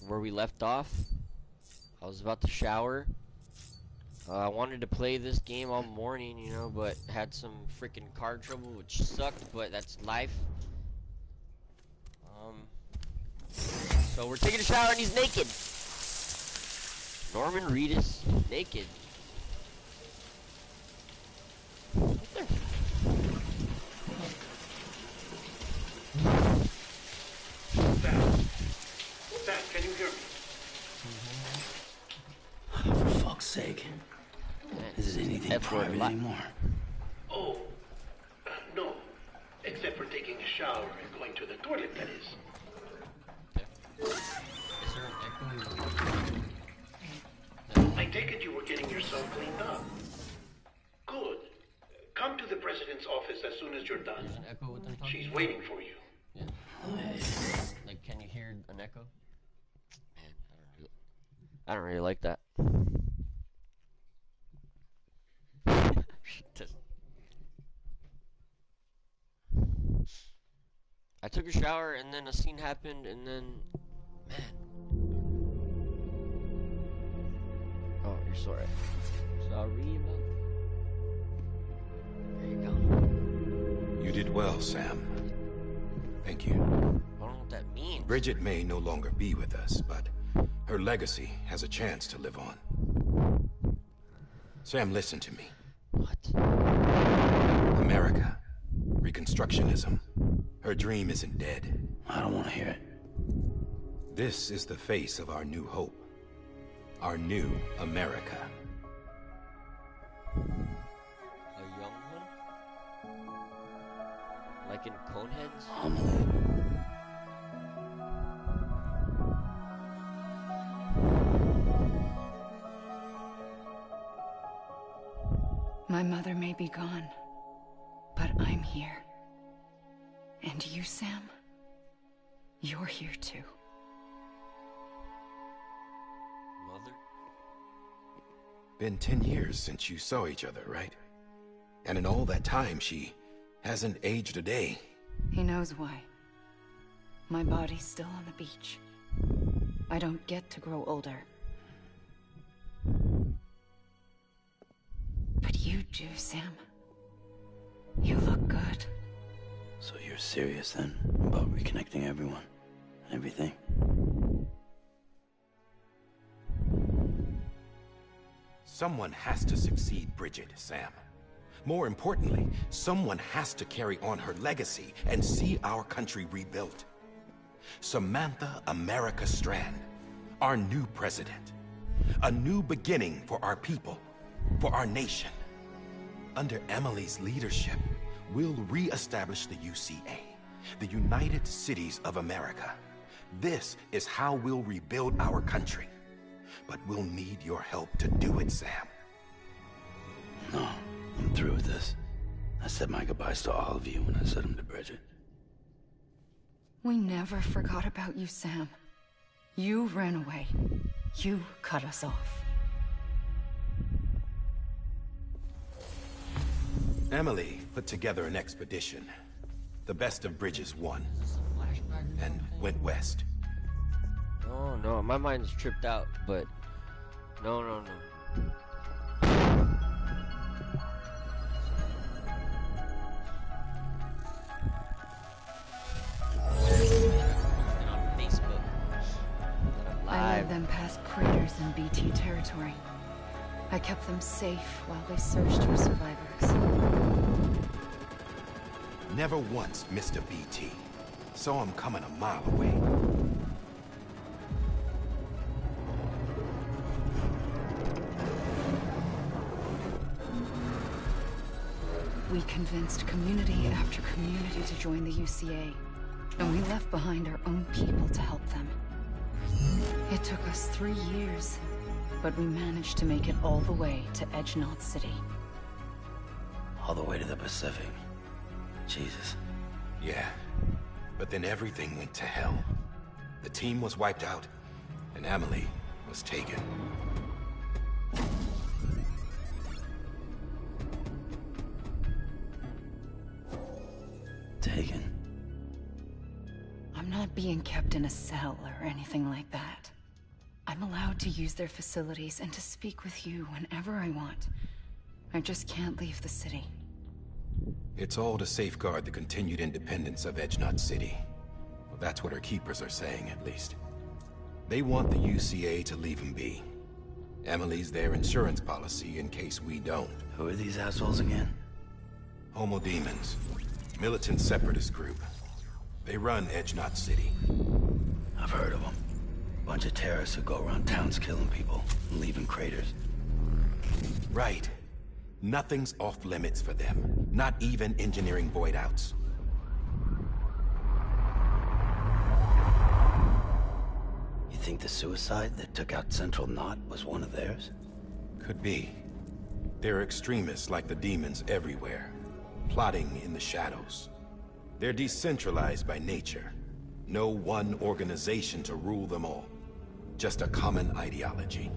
where we left off. I was about to shower. I wanted to play this game all morning, you know, but had some freaking car trouble, which sucked, but that's life. So we're taking a shower and he's naked. Norman Reedus, naked. What the? Sam, can you hear me? For fuck's sake. Is it anything private anymore? Oh, no. Except for taking a shower and going to the toilet, that is. Is there an echo? I take it you were getting yourself cleaned up. Good. Come to the president's office as soon as you're done. There's an echo with them talking? She's waiting for you. Yeah. Like, can you hear an echo? Man, I don't really like that. I took a shower and then a scene happened and then, man. Oh, you're sorry. Sorry about. There you go. You did well, Sam. Thank you. I don't know what that means. Bridget may no longer be with us, but her legacy has a chance to live on. Sam, listen to me. What? America. Reconstructionism. Her dream isn't dead. I don't want to hear it. This is the face of our new hope. Our new America. A young one? Like in Coneheads? My mother may be gone, but I'm here. And you, Sam? You're here too. Mother? Been 10 years since you saw each other, right? And in all that time, she hasn't aged a day. He knows why. My body's still on the beach. I don't get to grow older. But you do, Sam. You look good. So you're serious then about reconnecting everyone? Everything? Someone has to succeed Bridget, Sam. More importantly, someone has to carry on her legacy and see our country rebuilt. Samantha America Strand, our new president. A new beginning for our people, for our nation. Under Emily's leadership, we'll re-establish the UCA, the United Cities of America. This is how we'll rebuild our country. But we'll need your help to do it, Sam. No, I'm through with this. I said my goodbyes to all of you when I said them to Bridget. We never forgot about you, Sam. You ran away. You cut us off. Emily put together an expedition. The best of Bridges won. And went west. Oh no, my mind's tripped out, but no. On Facebook. I led them past craters in BT territory. I kept them safe while they searched for survivors. Never once missed a BT. Saw him coming a mile away. We convinced community after community to join the UCA, and we left behind our own people to help them. It took us 3 years, but we managed to make it all the way to Edgenaught City. All the way to the Pacific. Jesus. Yeah, but then everything went to hell. The team was wiped out, and Emily was taken. Taken? I'm not being kept in a cell or anything like that. I'm allowed to use their facilities and to speak with you whenever I want. I just can't leave the city. It's all to safeguard the continued independence of Edgenut City. Well, that's what her keepers are saying, at least. They want the UCA to leave them be. Emily's their insurance policy in case we don't. Who are these assholes again? Homo Demons. Militant separatist group. They run Edgenut City. I've heard of them. Bunch of terrorists who go around towns killing people and leaving craters. Right. Nothing's off limits for them. Not even engineering void outs. You think the suicide that took out Central Knot was one of theirs? Could be. There are extremists like the demons everywhere, plotting in the shadows. They're decentralized by nature. No one organization to rule them all. Just a common ideology.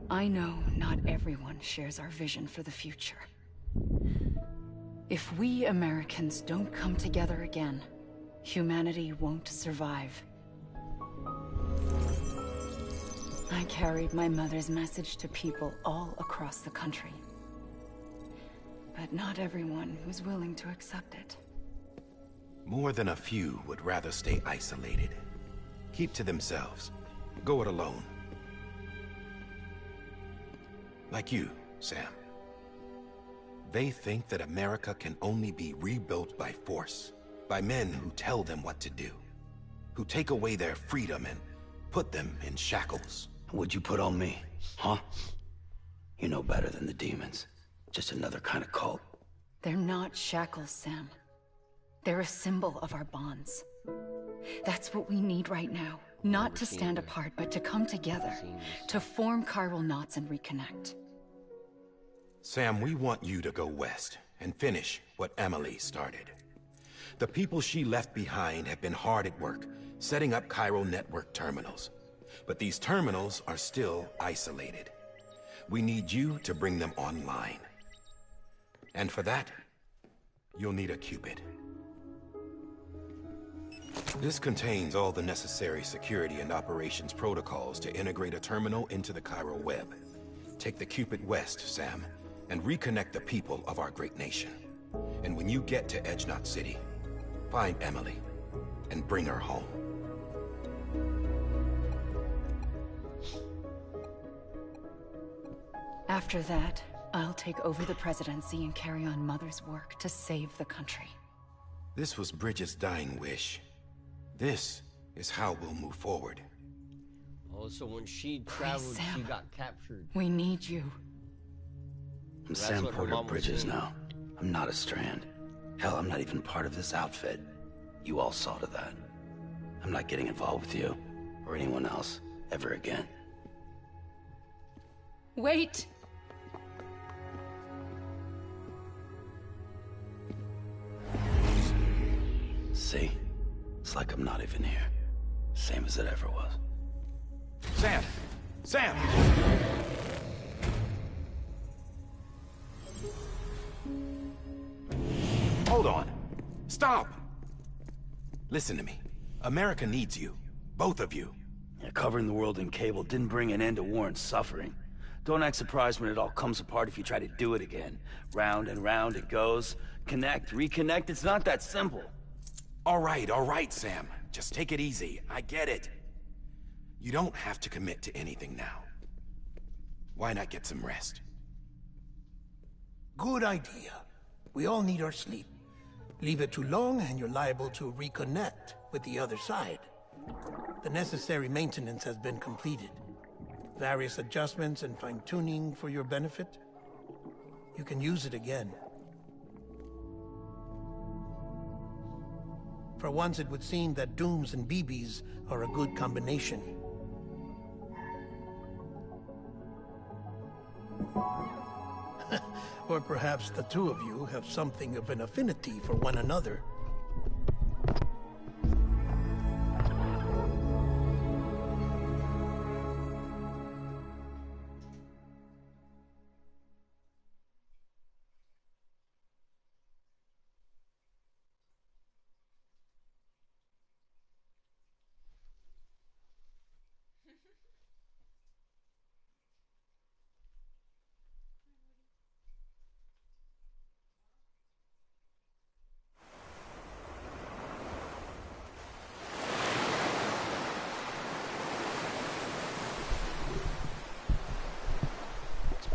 I know not everyone shares our vision for the future. If we Americans don't come together again, humanity won't survive. I carried my mother's message to people all across the country. But not everyone was willing to accept it. More than a few would rather stay isolated. Keep to themselves. Go it alone. Like you, Sam. They think that America can only be rebuilt by force, by men who tell them what to do, who take away their freedom and put them in shackles. What'd you put on me, huh? You know better than the demons. Just another kind of cult. They're not shackles, Sam. They're a symbol of our bonds. That's what we need right now. Not to stand apart, but to come together. To form chiral knots and reconnect. Sam, we want you to go west and finish what Emily started. The people she left behind have been hard at work, setting up chiral network terminals. But these terminals are still isolated. We need you to bring them online. And for that, you'll need a Cupid. This contains all the necessary security and operations protocols to integrate a terminal into the chiral web. Take the Cupid west, Sam, and reconnect the people of our great nation. And when you get to Edgenut City, find Emily and bring her home. After that, I'll take over the presidency and carry on Mother's work to save the country. This was Bridget's dying wish. This is how we'll move forward. Oh, so when she traveled, Sam. she got captured. We need you. I'm That's Sam what her Porter mom was Bridges saying. now. I'm not a Strand. Hell, I'm not even part of this outfit. You all saw to that. I'm not getting involved with you, or anyone else, ever again. Wait! See? It's like I'm not even here. Same as it ever was. Sam! Sam! Hold on. Stop! Listen to me. America needs you. Both of you. Yeah, covering the world in cable didn't bring an end to war and suffering. Don't act surprised when it all comes apart if you try to do it again. Round and round it goes. Connect, reconnect, it's not that simple. All right, Sam. Just take it easy. I get it. You don't have to commit to anything now. Why not get some rest? Good idea. We all need our sleep. Leave it too long and you're liable to reconnect with the other side. The necessary maintenance has been completed. Various adjustments and fine-tuning for your benefit. You can use it again. For once, it would seem that Dooms and BBs are a good combination. Or perhaps the two of you have something of an affinity for one another.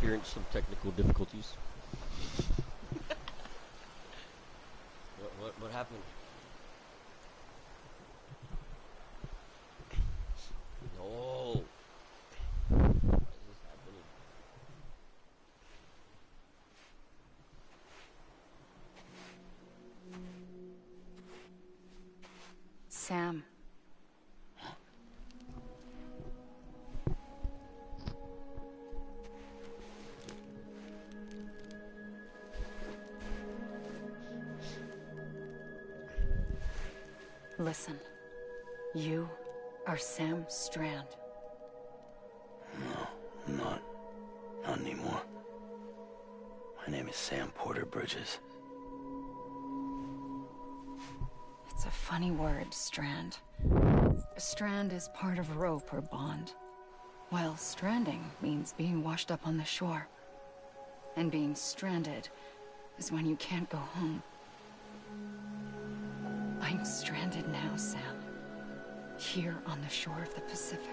experienced some technical difficulties. What happened? No. Why is this happening? Sam. Listen. You are Sam Strand. No, I'm not. Not anymore. My name is Sam Porter Bridges. It's a funny word, Strand. A strand is part of rope or bond, while stranding means being washed up on the shore. And being stranded is when you can't go home. I'm stranded now, Sam. Here on the shore of the Pacific.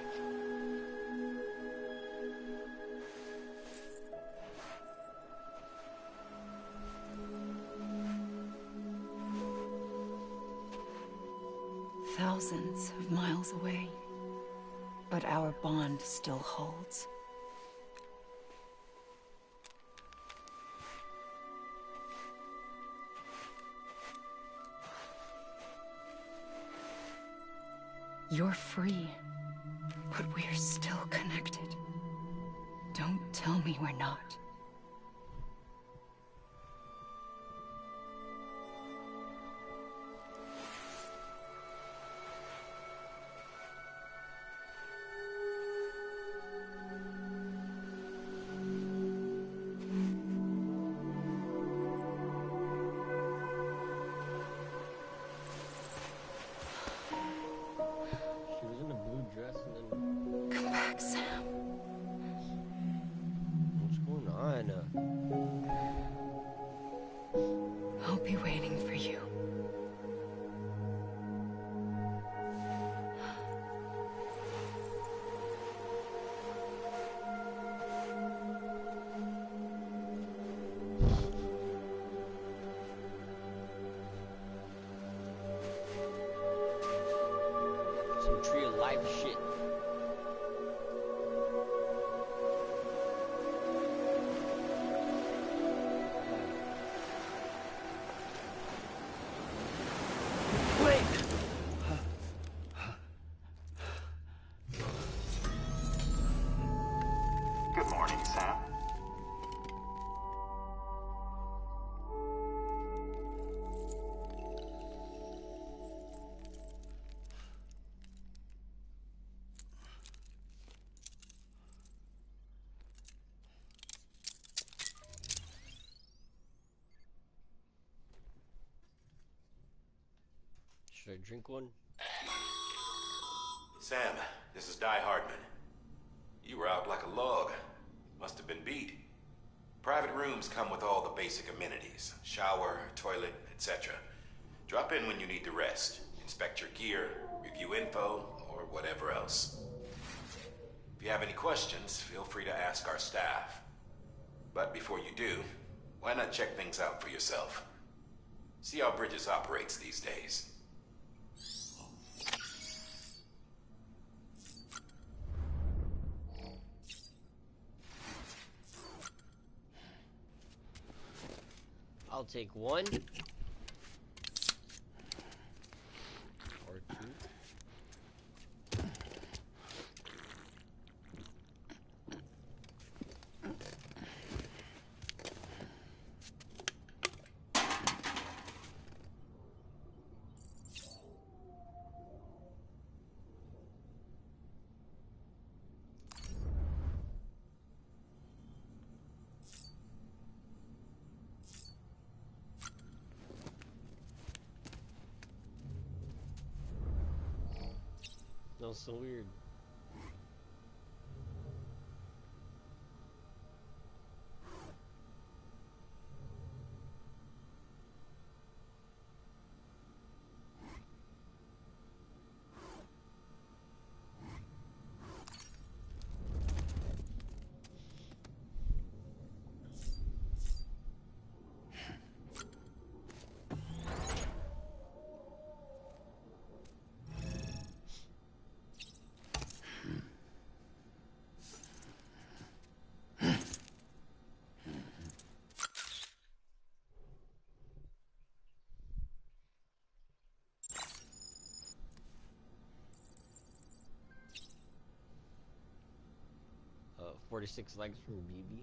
Thousands of miles away, but our bond still holds. You're free, but we're still connected. Don't tell me we're not. She was in a blue dress and then... Come back, Sam. What's going on? I'll be waiting for you. Some tree of life shit. Wait! Good morning, Sam. Should I drink one? Sam, this is Di Hardman. You were out like a log. Must have been beat. Private rooms come with all the basic amenities. Shower, toilet, etc. Drop in when you need to rest. Inspect your gear, review info, or whatever else. If you have any questions, feel free to ask our staff. But before you do, why not check things out for yourself? See how Bridges operates these days. I'll take one. Or two. Smells so weird. 46 likes from BB.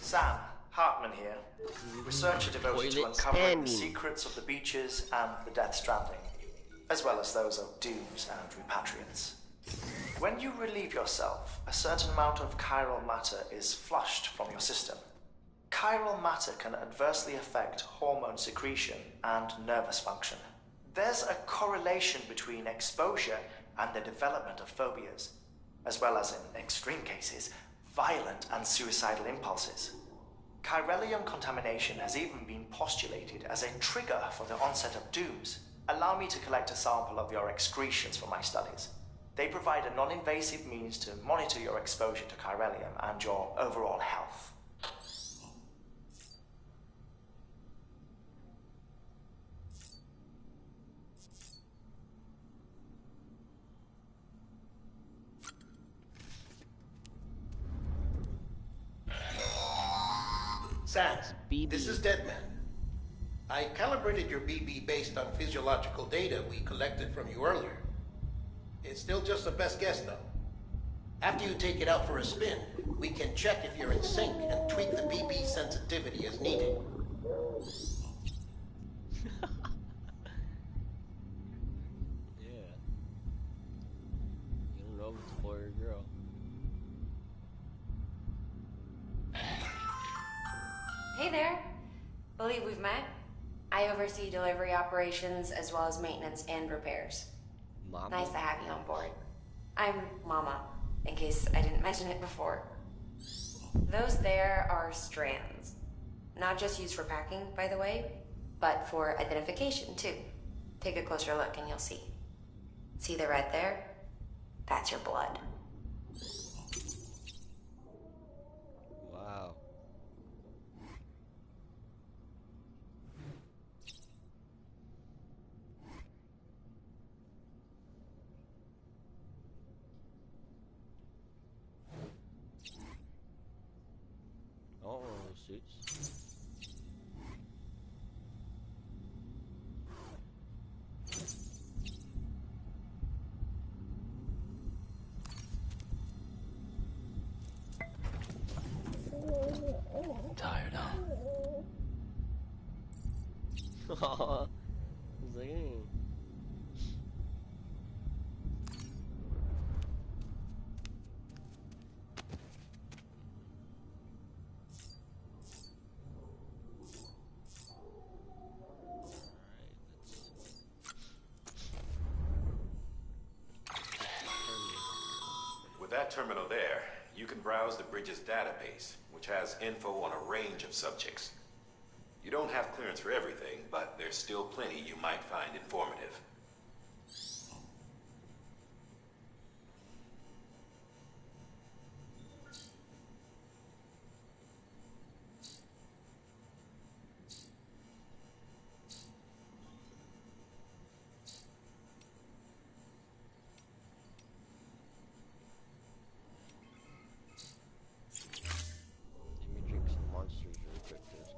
Sam, Hartman here. Researcher devoted to Toilet uncovering the standing. secrets of the beaches and the Death Stranding, as well as those of dooms and repatriants. When you relieve yourself, a certain amount of chiral matter is flushed from your system. Chiral matter can adversely affect hormone secretion and nervous function. There's a correlation between exposure and the development of phobias, as well as, in extreme cases, violent and suicidal impulses. Chiralium contamination has even been postulated as a trigger for the onset of dooms. Allow me to collect a sample of your excretions for my studies. They provide a non-invasive means to monitor your exposure to chiralium and your overall health. Sam, BB. this is Deadman. I calibrated your BB based on physiological data we collected from you earlier. It's still just a best guess, though. After you take it out for a spin, we can check if you're in sync and tweak the BB sensitivity as needed. Yeah. You don't know if it's a boy or a girl. Hey there. Believe we've met. I oversee delivery operations as well as maintenance and repairs. Mama. Nice to have you on board. I'm Mama, in case I didn't mention it before. Those there are strands. Not just used for packing, by the way, but for identification too. Take a closer look and you'll see. See the red there? That's your blood. Wow. Oh, suits. Tired, huh? Aw. He's like, With that terminal there, you can browse the bridge's database, which has info on a range of subjects. You don't have clearance for everything, but there's still plenty you might find informative. let me drink some monsters really quick. There's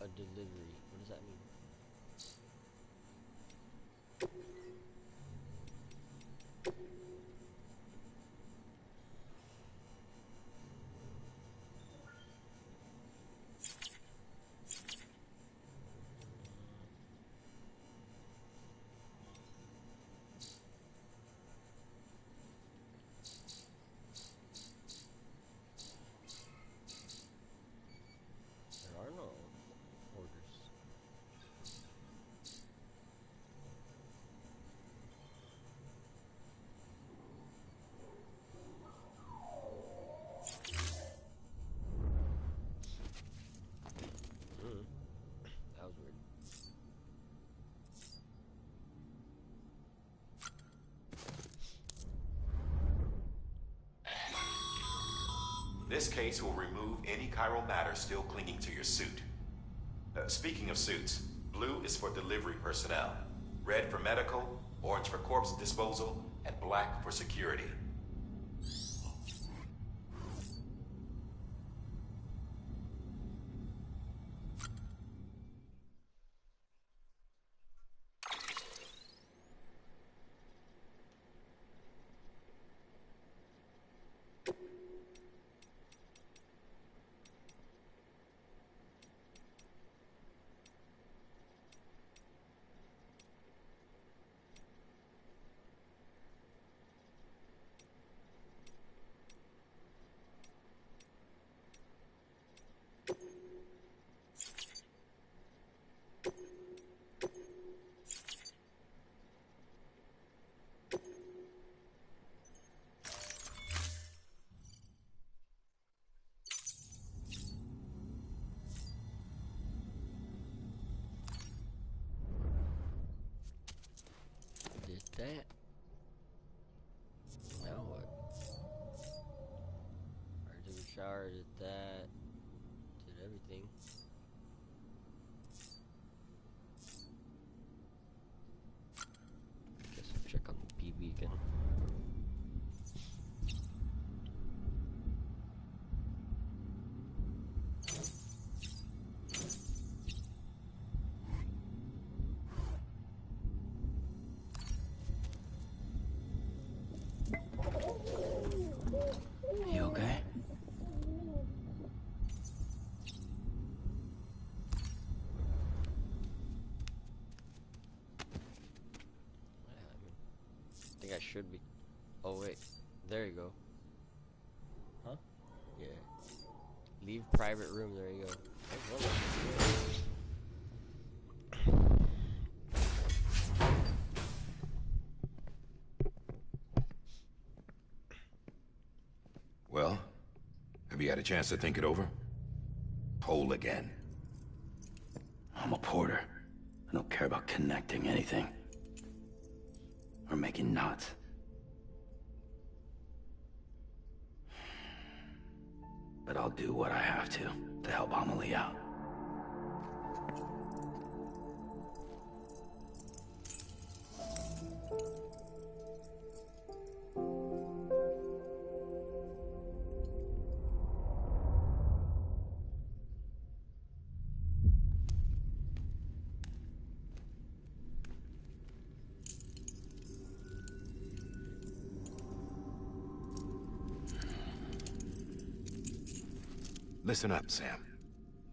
a delivery. What does that mean? There are no orders. That was weird. This case will remove any chiral matter still clinging to your suit. Speaking of suits, blue is for delivery personnel, red for medical, orange for corpse disposal, and black for security. Did that. Now what? I took a shower, did that. Did everything. Guess I'll check on the PV again. You okay? I think I should be. Oh wait, there you go. Huh? Yeah. Leave private room. There you go. Well, have you had a chance to think it over? Whole again. I'm a porter. I don't care about connecting anything. Or making knots. But I'll do what I have to help Amelie out. Listen up, Sam.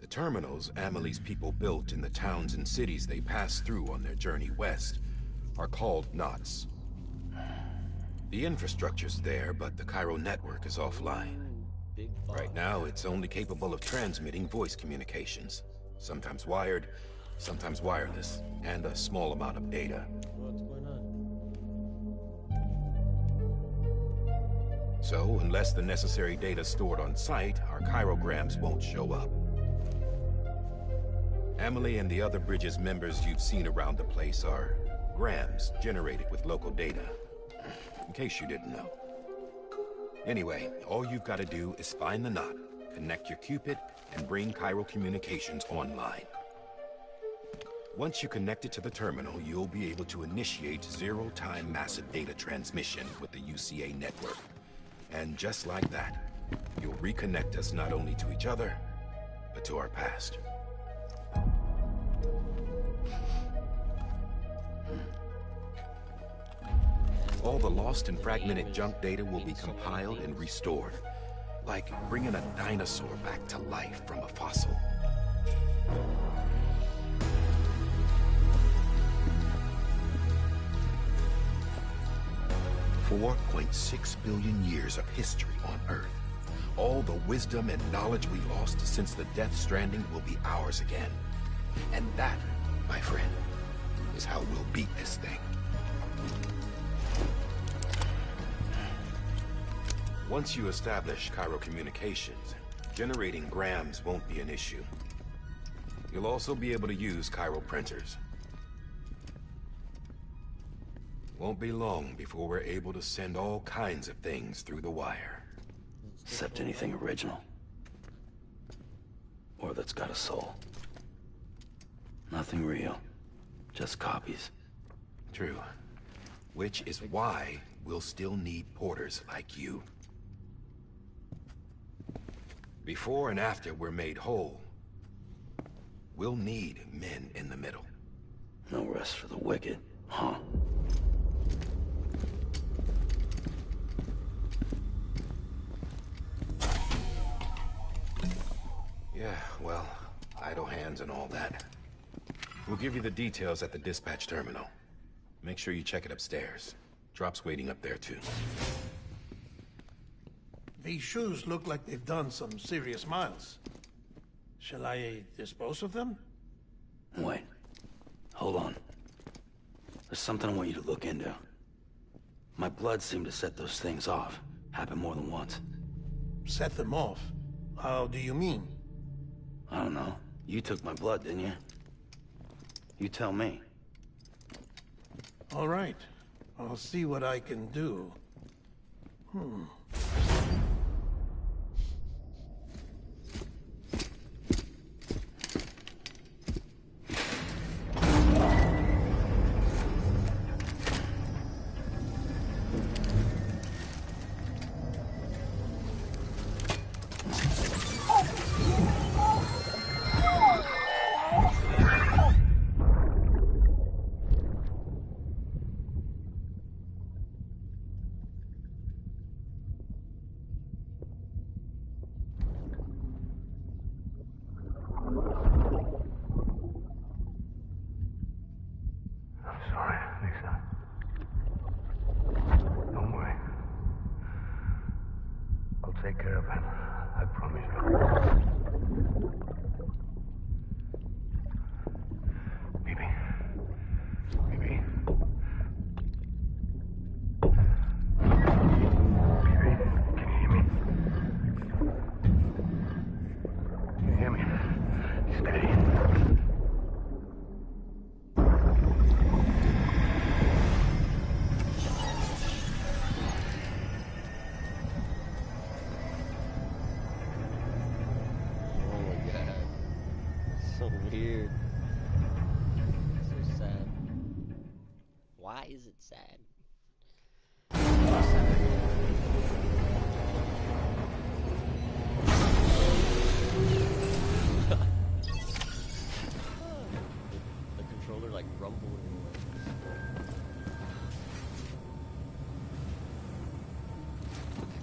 The terminals Amelie's people built in the towns and cities they passed through on their journey west are called knots. The infrastructure's there, but the chiral network is offline. Right now, it's only capable of transmitting voice communications. Sometimes wired, sometimes wireless, and a small amount of data. What's going on? So, unless the necessary data stored on site, our chirograms won't show up. Amelie and the other Bridges members you've seen around the place are grams generated with local data. In case you didn't know. Anyway, all you've got to do is find the knot, connect your Cupid, and bring chiral communications online. Once you connect it to the terminal, you'll be able to initiate zero-time massive data transmission with the UCA network. And just like that, you'll reconnect us not only to each other, but to our past. All the lost and fragmented junk data will be compiled and restored. Like bringing a dinosaur back to life from a fossil. 4.6 billion years of history on Earth. All the wisdom and knowledge we lost since the Death Stranding will be ours again. And that, my friend, is how we'll beat this thing. Once you establish Cairo communications, generating grams won't be an issue. You'll also be able to use Cairo printers. Won't be long before we're able to send all kinds of things through the wire. Except anything original. Or that's got a soul. Nothing real. Just copies. True. Which is why we'll still need porters like you. Before and after we're made whole, we'll need men in the middle. No rest for the wicked, huh? Yeah, well, idle hands and all that. We'll give you the details at the dispatch terminal. Make sure you check it upstairs. Drop's waiting up there too. These shoes look like they've done some serious miles. Shall I dispose of them? Wait. Hold on. There's something I want you to look into. My blood seemed to set those things off. Happened more than once. Set them off? How do you mean? I don't know. You took my blood, didn't you? You tell me. All right. I'll see what I can do. Take care of him. I promise you. Baby. Baby. Baby, can you hear me? Can you hear me? Steady. So weird. So sad. Why is it sad? The controller like rumbled.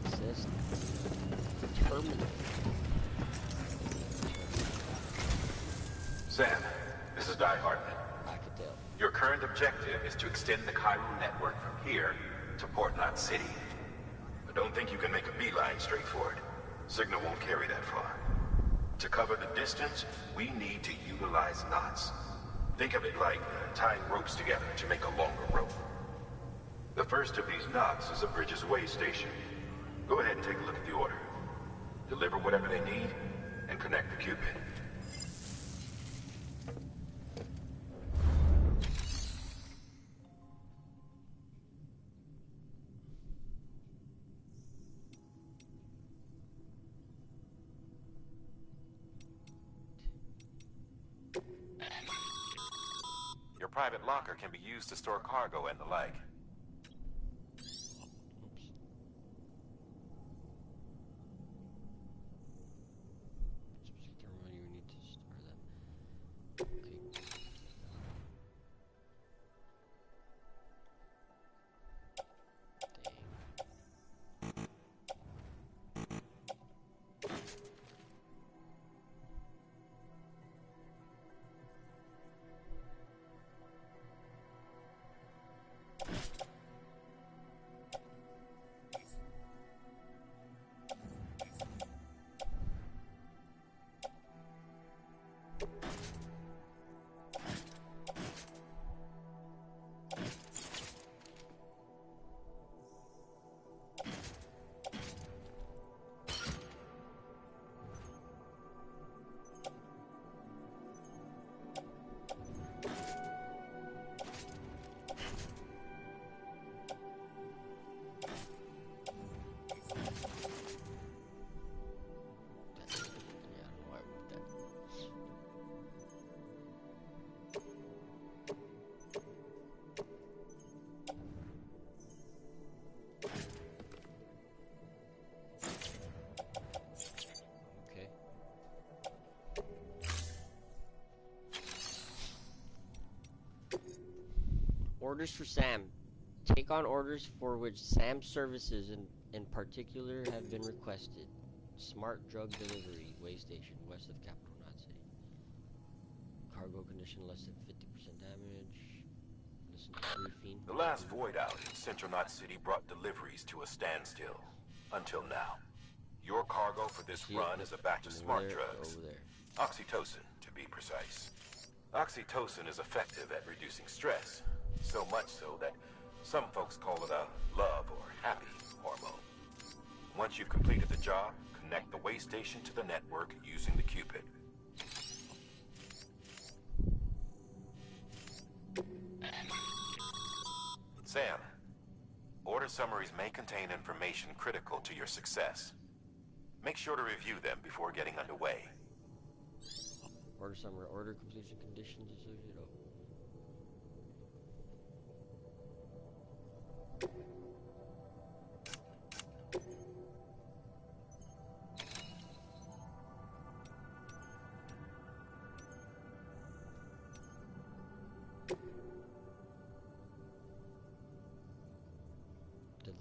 Access terminal. Sam, this is Die Hartman. I could tell. Your current objective is to extend the Cairo network from here to Port Knot City. I don't think you can make a beeline straight for it. Signal won't carry that far. To cover the distance, we need to utilize knots. Think of it like tying ropes together to make a longer rope. The first of these knots is a Bridges Way station. Go ahead and take a look at the order. Deliver whatever they need, and connect the Cupid. Your private locker can be used to store cargo and the like. Determine you need to store them. Orders for Sam. Take on orders for which Sam's services in particular have been requested. Smart drug delivery, way station, west of capital Knot City. Cargo condition less than 50% damage. Listen to briefing. The last void out in Central Knot City brought deliveries to a standstill. Until now. Your cargo for this run is a batch of smart drugs. Oxytocin, to be precise. Oxytocin is effective at reducing stress. So much so that some folks call it a love or happy hormone. Once you've completed the job, connect the way station to the network using the Cupid. Sam, order summaries may contain information critical to your success. Make sure to review them before getting underway. Order summary, order completion conditions associated.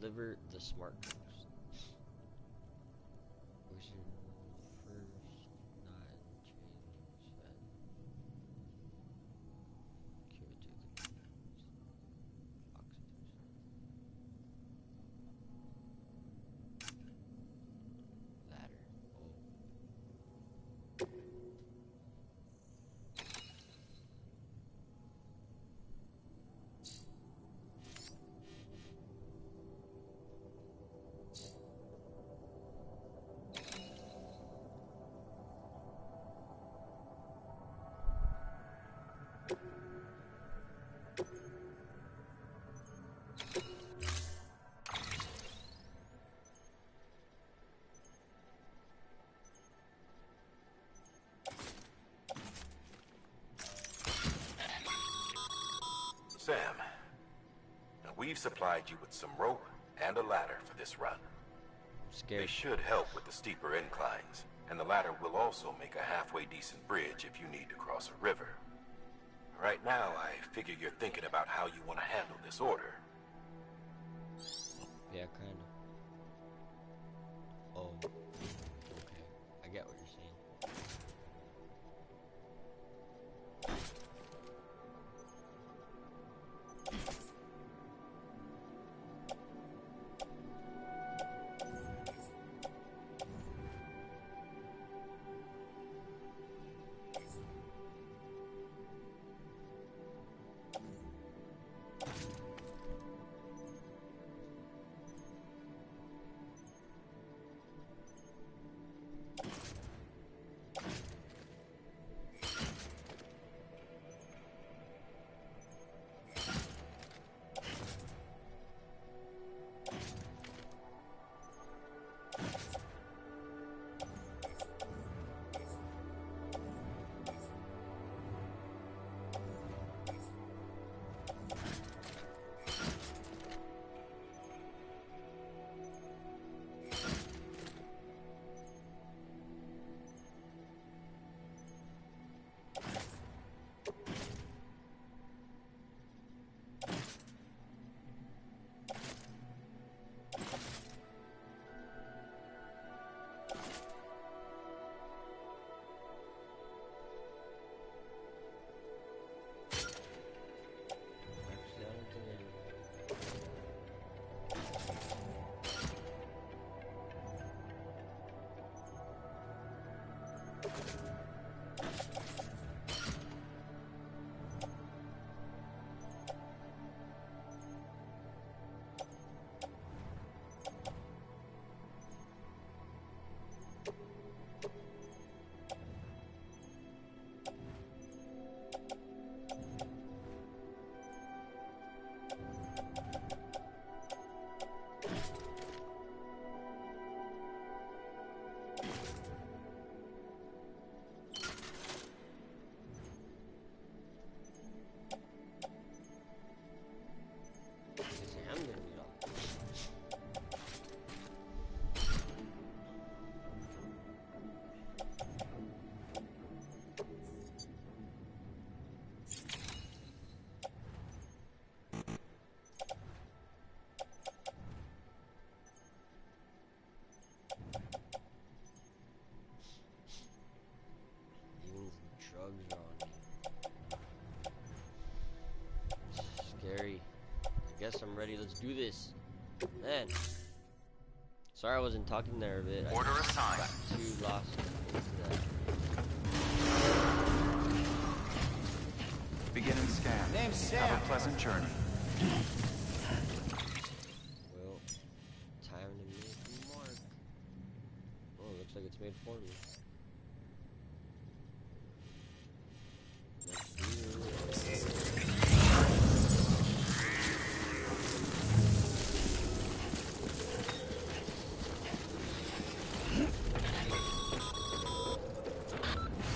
Deliver the smart drugs. Where's your first not change that? Give it to the oxytocin. Ladder. Sam, now we've supplied you with some rope and a ladder for this run. Scared. They should help with the steeper inclines, and the ladder will also make a halfway decent bridge if you need to cross a river. Right now, I figure you're thinking about how you want to handle this order. Yeah, kinda. Oh. Okay. I get what you're saying. guess I'm ready. Let's do this. Man. Sorry I wasn't talking there a bit. Order I assigned. got too lost into that. Beginning scan. Name's Sam. Have a pleasant journey. Well, time to make the mark. Oh, looks like it's made for me. Let's do it.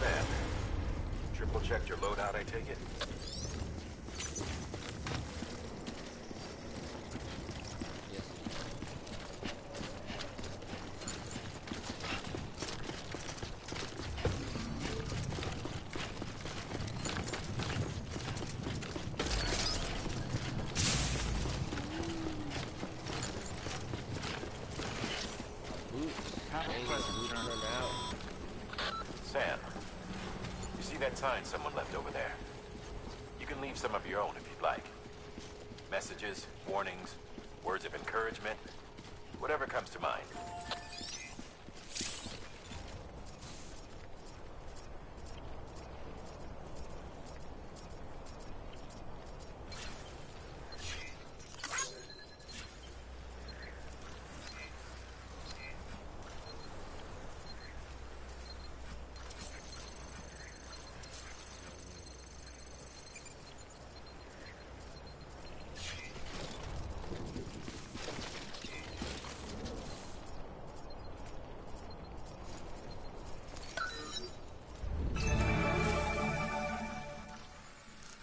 Sam, triple checked your loadout, I take it? Yes. Boots. Have a Dang, pleasant boots journey. run out. Sam, you see that sign someone left over there? You can leave some of your own if you'd like. Messages, warnings, words of encouragement, whatever comes to mind.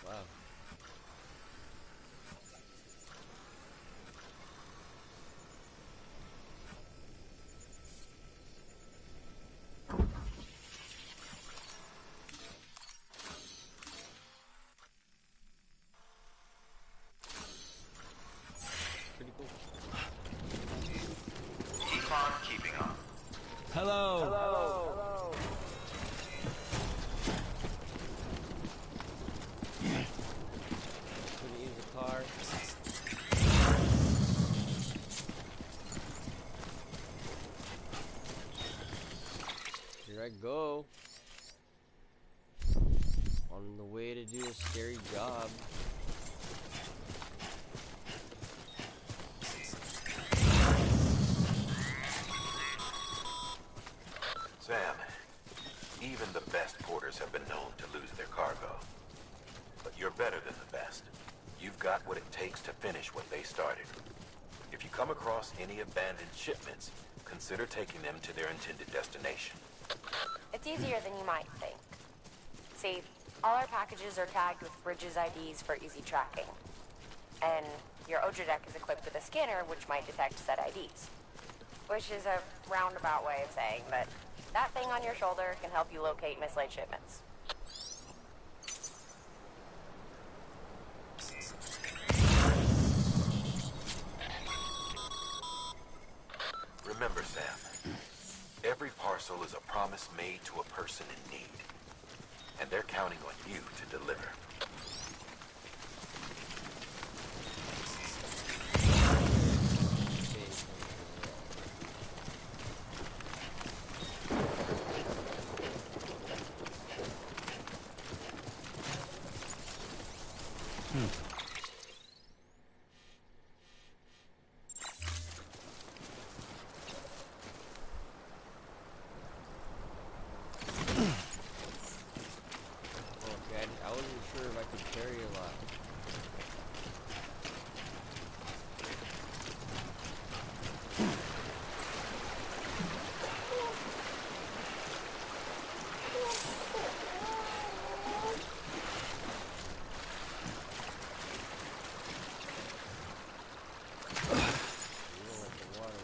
Wow. Pretty cool. Keep on keeping on. Hello. Couldn't use the car. Here I go. On the way to do a scary job. Sam, even the best porters have been known to lose their cargo. But you're better than the best. You've got what it takes to finish what they started. If you come across any abandoned shipments, consider taking them to their intended destination. It's easier than you might think. See, all our packages are tagged with Bridges IDs for easy tracking. And your Odra deck is equipped with a scanner which might detect said IDs. Which is a roundabout way of saying that that thing on your shoulder can help you locate mislaid shipments. Remember, Sam, every parcel is a promise made to a person in need. And they're counting on you to deliver. Okay, I wasn't sure if I could carry a lot. You don't like the water.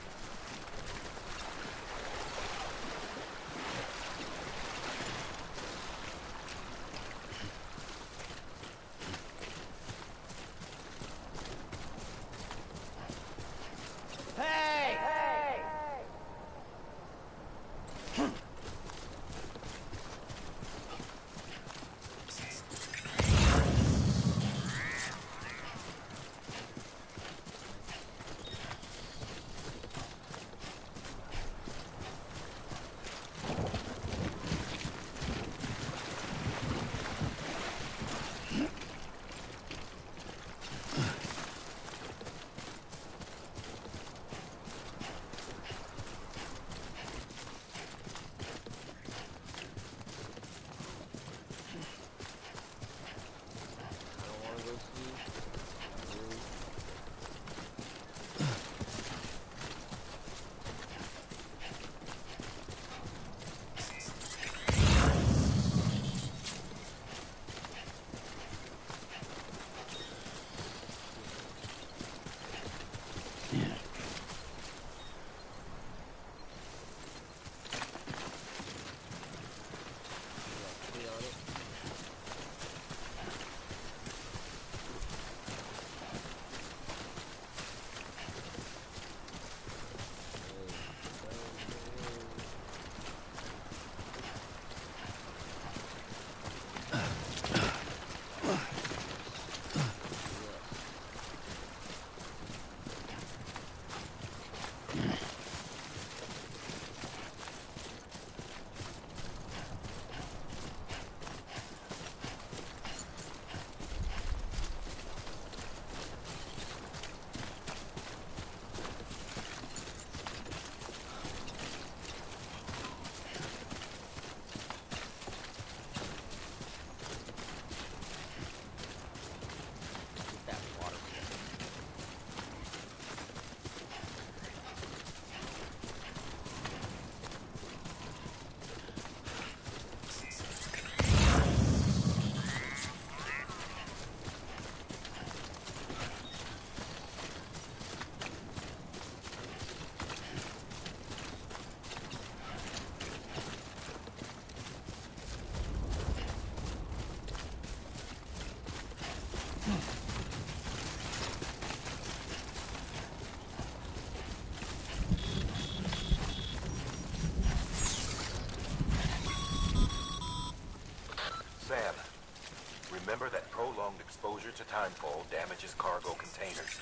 prolonged exposure to timefall damages cargo containers.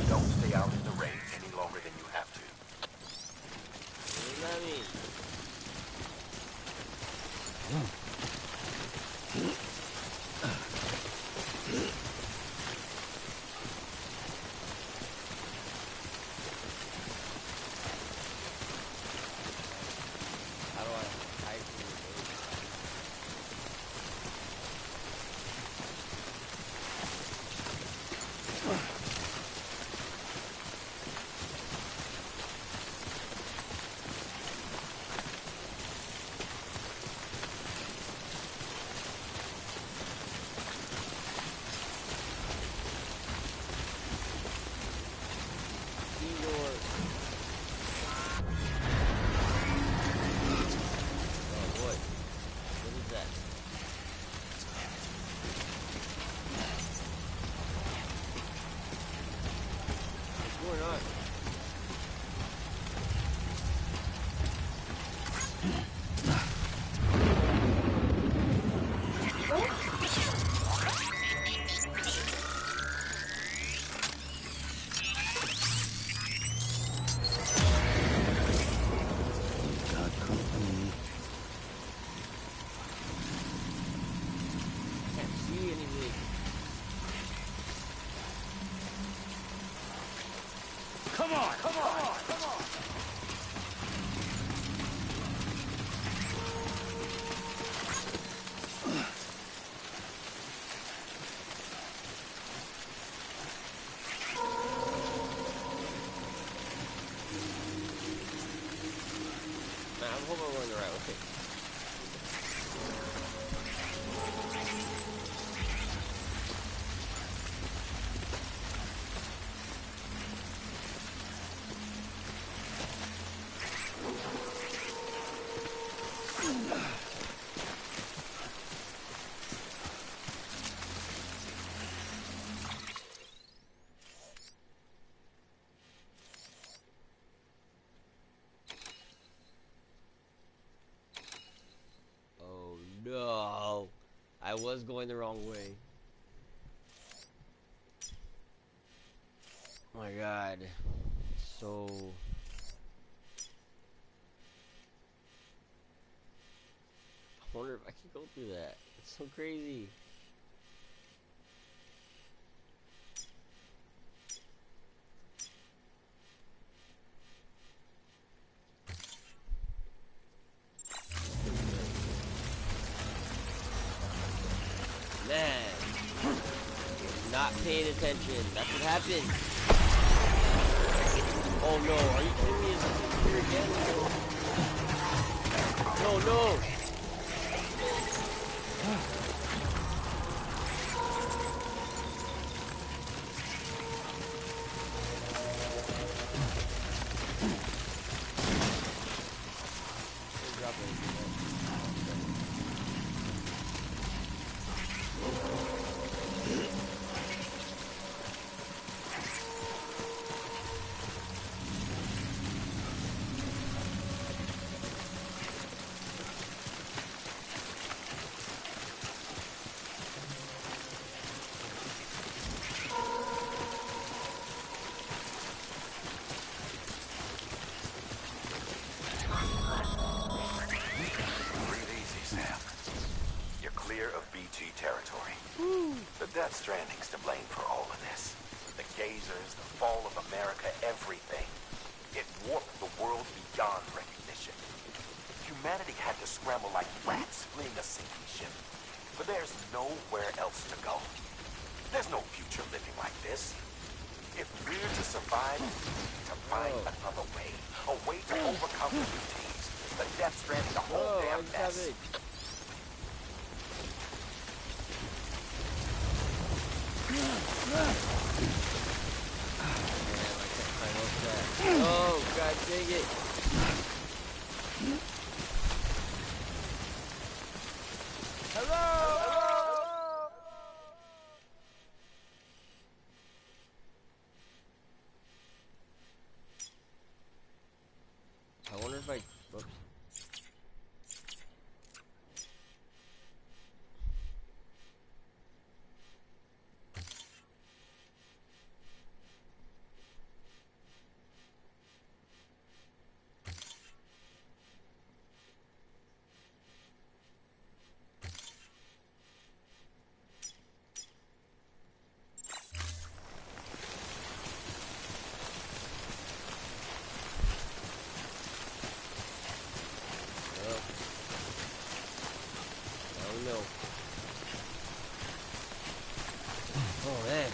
Don't stay out in the rain any longer than you have to. What does that mean? How do I hide from the baby? Igor. Oh boy. What is that? What's going on? Got company. Can't see anything. Come on, come on, come on! Man, I hope I'm going the right way. Oh no. I was going the wrong way. Oh my god. So I wonder if I can go through that. It's so crazy. Man, not paying attention. That's what happened. Oh no, are you kidding me? Is this here again? No, no. Drop it. Breathe easy, Sam. You're clear of BG territory. The Death Stranding's to blame for all of this. The gazers, the fall of America, everything. It warped the world beyond recognition. Humanity had to scramble like rats fleeing a sinking ship. But there's nowhere else to go. There's no future living like this. If we're to survive, we need to find another way. A way to overcome the routines. The Death Stranding, the whole Oh, I damn just have mess. it. Oh, god dang it. Hello! I wonder if I... Whoops. Oh man.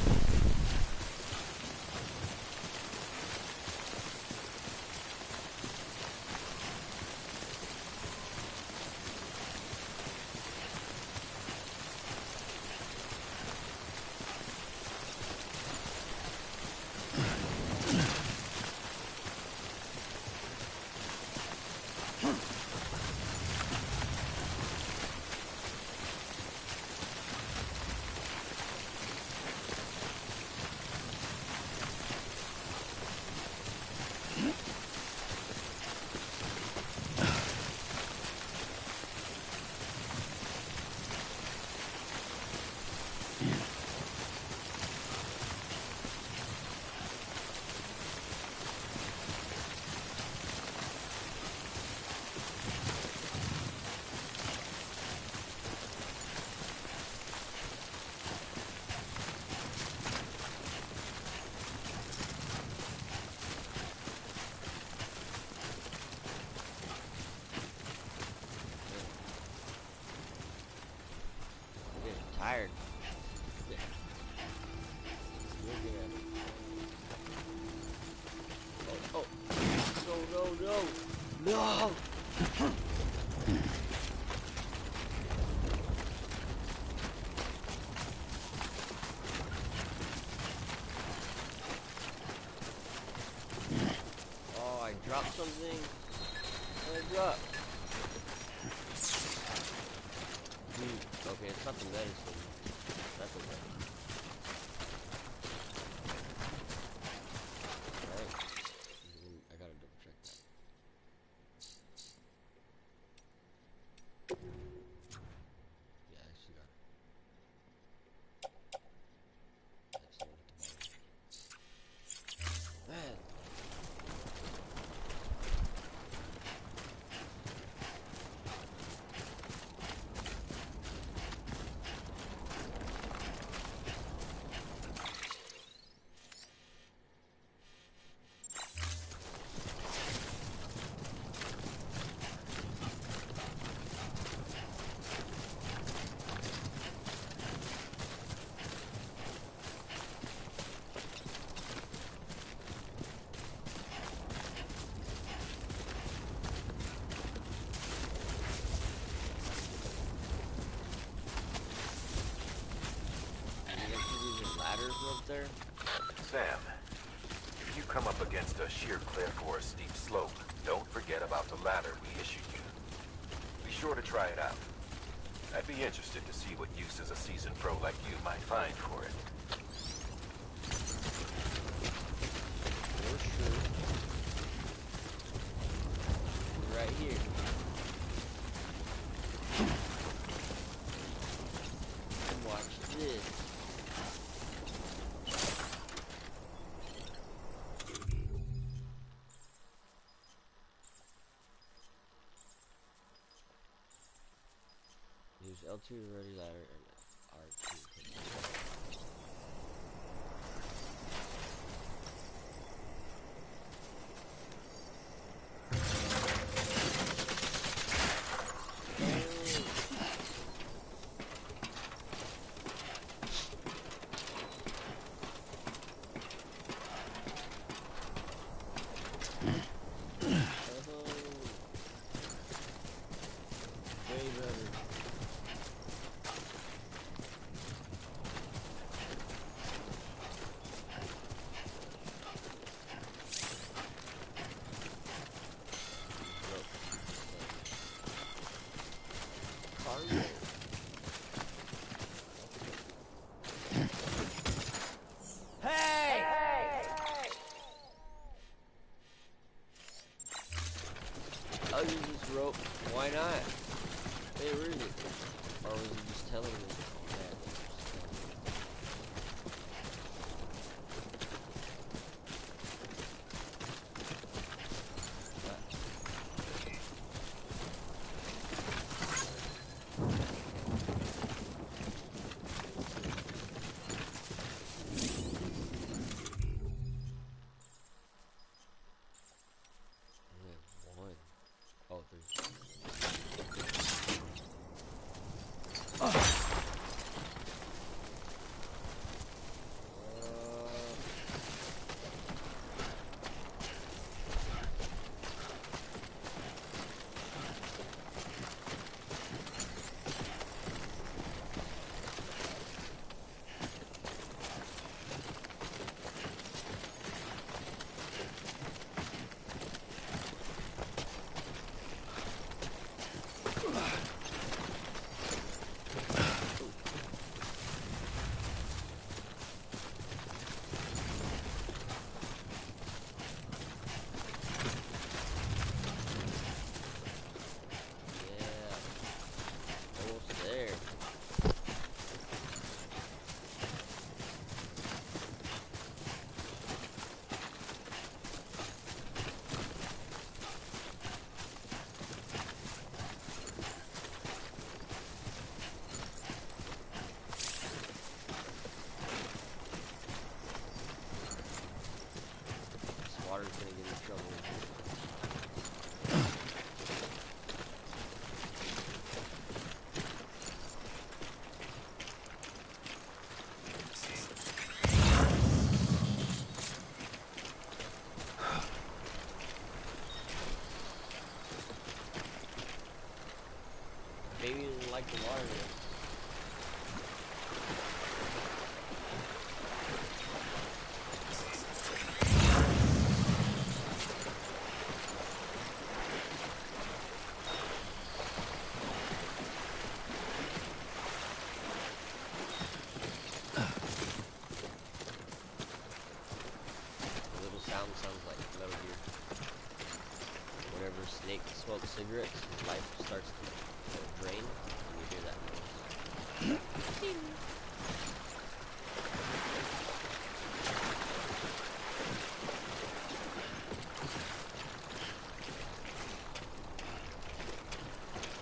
Tired. Oh, oh. No. Oh, I dropped something. What did I drop? Okay, it's not the medicine. That's okay. Alright. I gotta double check that. Yeah, I actually got it. That's the one at the bottom. Man. Up there? Sam, if you come up against a sheer cliff or a steep slope, don't forget about the ladder we issued you. Be sure to try it out. I'd be interested to see what uses a seasoned pro like you might find for it. For sure. Right here. And watch this. Use L2 to ready ladder and R2 to way better. I'll use this rope. Why not? Hey, where is it? Or was he just telling me? One. Oh, three. it sounds like Metal Gear. Whenever Snake smokes cigarettes, his life starts to drain, and you hear that noise.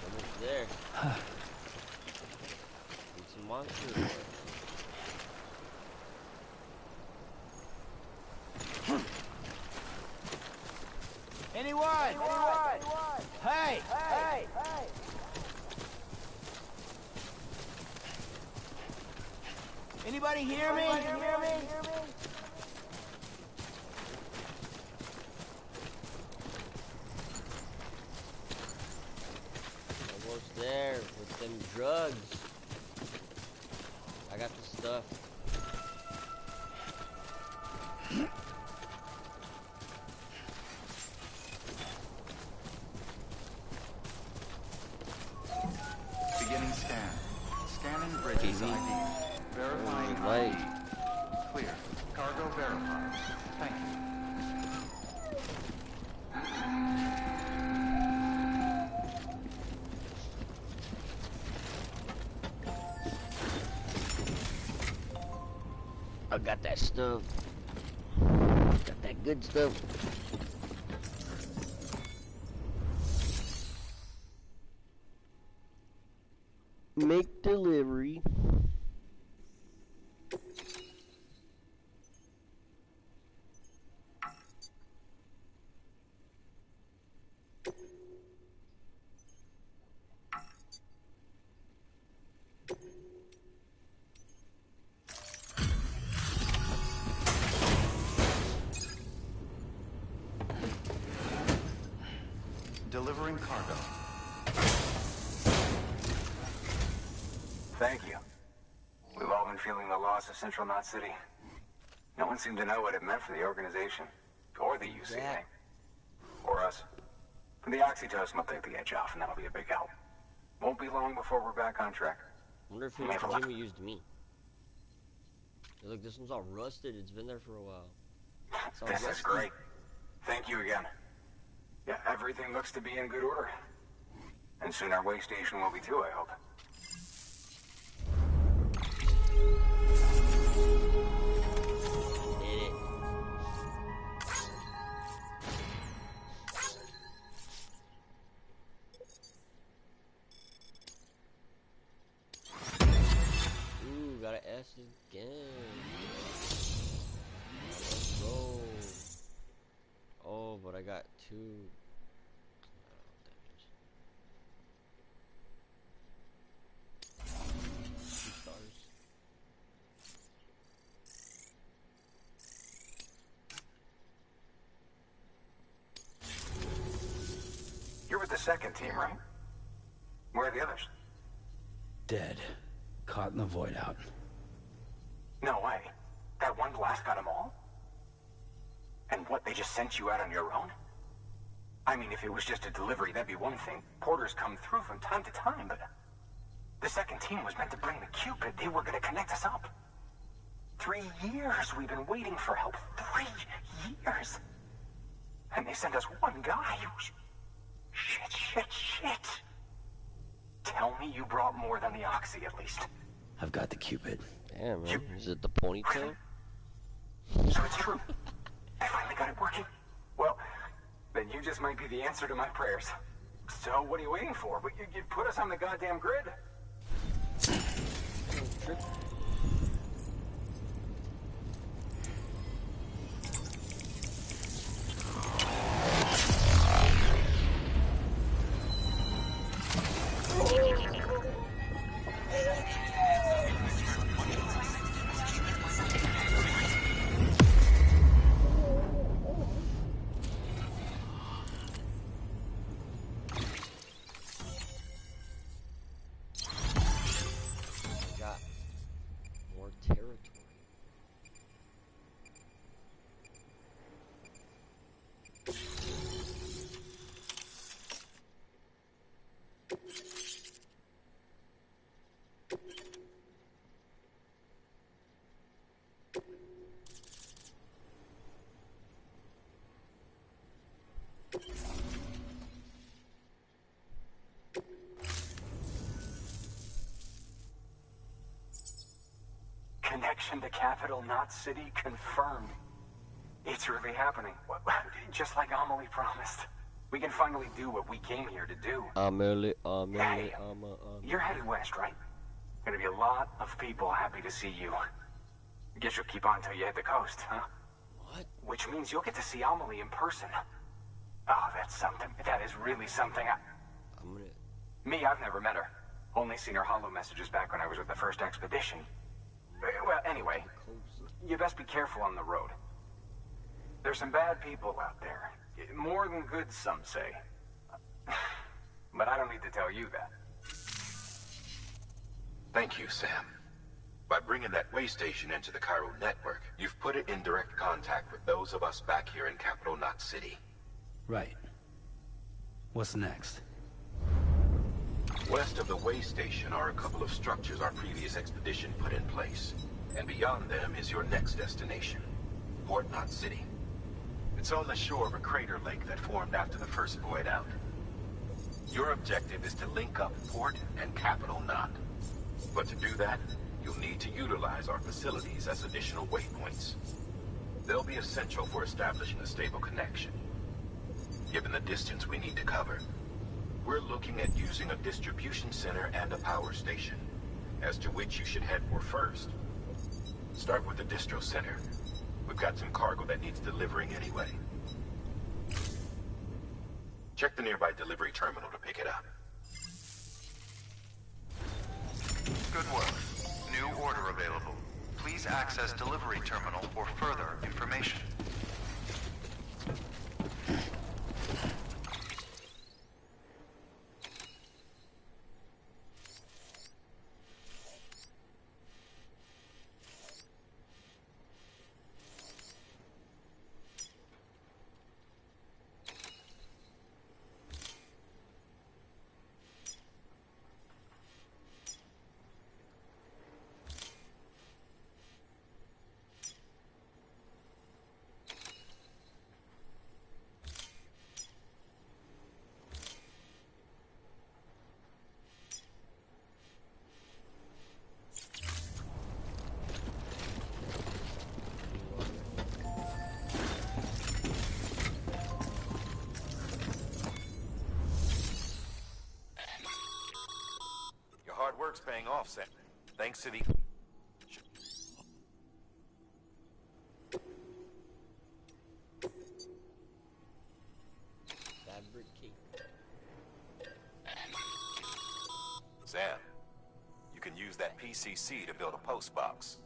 Almost there. Need some monster oil. Anyone? Hey! Anybody hear me? Almost there with them drugs. I got the stuff. Beginning scan. Scanning Bridges ID. Verifying Right. ID. Clear. Cargo verified. Thank you. I got that stuff. Got that good stuff. Make delivery. Delivering cargo. Thank you. We've all been feeling the loss of Central Knot City. No one seemed to know what it meant for the organization, or the UCA, Jack. or us. The oxytocin will take the edge off, and that'll be a big help. Won't be long before we're back on track. Wonder if Jimmy used me. Hey, look, this one's all rusted. It's been there for a while. It's all This is rusty. great. Thank you again. Yeah, everything looks to be in good order. And soon our way station will be too, I hope. Did it. Ooh, got an S again. Let's go. Oh, but I got two. Two stars. You're with the second team, right? Where are the others? Dead. Caught in the void out. No way. That one blast got them all? And what, they just sent you out on your own? I mean, if it was just a delivery, that'd be one thing. Porters come through from time to time, but... The second team was meant to bring the Cupid. They were gonna connect us up. 3 years we've been waiting for help. 3 years! And they sent us one guy who's... Shit. Tell me you brought more than the Oxy, at least. I've got the Cupid. Damn, man. Is it the ponytail? So it's true. I finally got it working. Well, then you just might be the answer to my prayers. So what are you waiting for? You put us on the goddamn grid. Capital, not city, confirmed. It's really happening. Just like Amelie promised. We can finally do what we came here to do. Amelie. You're headed west, right? Gonna be a lot of people happy to see you. Guess you'll keep on till you hit the coast, huh? What? Which means you'll get to see Amelie in person. Oh, that's something. That is really something. I'm gonna... Me, I've never met her. Only seen her holo messages back when I was with the first expedition. Well, anyway, you best be careful on the road. There's some bad people out there. More than good, some say. But I don't need to tell you that. Thank you, Sam. By bringing that way station into the Cairo network, you've put it in direct contact with those of us back here in Capital Knot City. Right. What's next? West of the way station are a couple of structures our previous expedition put in place. And beyond them is your next destination, Port Knot City. It's on the shore of a crater lake that formed after the first void out. Your objective is to link up Port and Capital Knot. But to do that, you'll need to utilize our facilities as additional waypoints. They'll be essential for establishing a stable connection. Given the distance we need to cover, we're looking at using a distribution center and a power station, as to which you should head for first. Start with the distro center. We've got some cargo that needs delivering anyway. Check the nearby delivery terminal to pick it up. Good work. New order available. Please access delivery terminal for further information. Work's paying off, Sam. Thanks to the... Fabric cake. Sam, you can use that PCC to build a post box.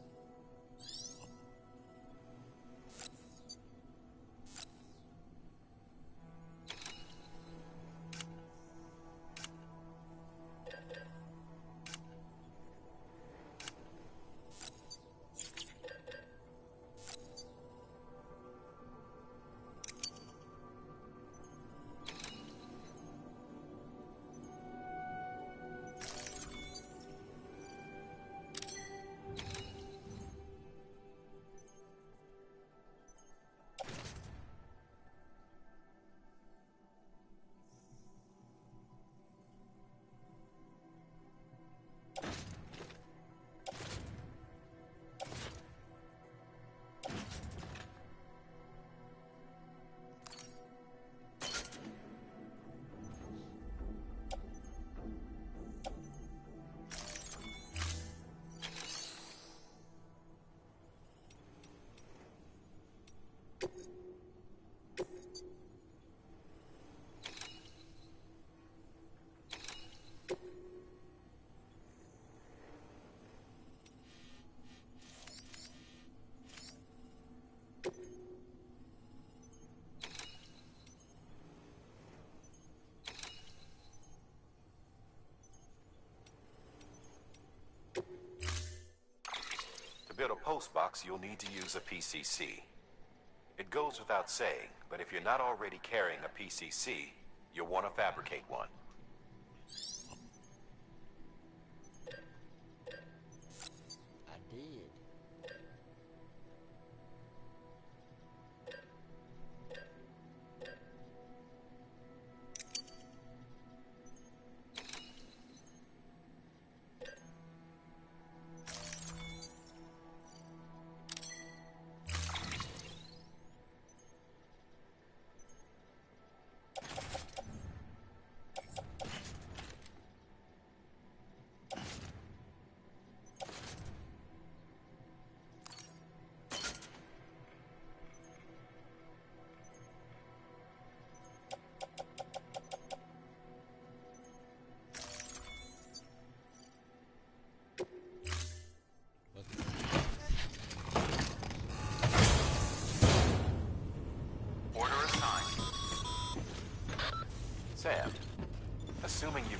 To build a post box, you'll need to use a PCC. It goes without saying, but if you're not already carrying a PCC, you'll want to fabricate one. I did.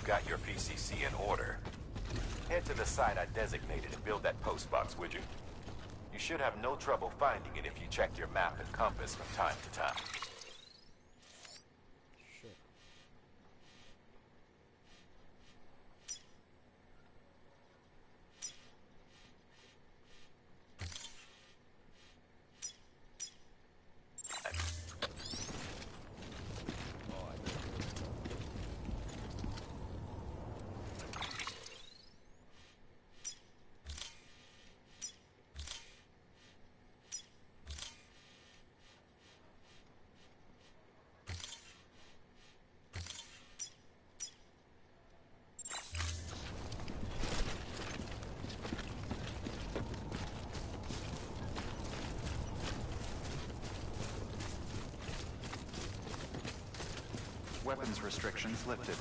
got your PCC in order, head to the site I designated and build that postbox, would you? You should have no trouble finding it if you check your map and compass from time to time. Sure. Weapons restrictions lifted.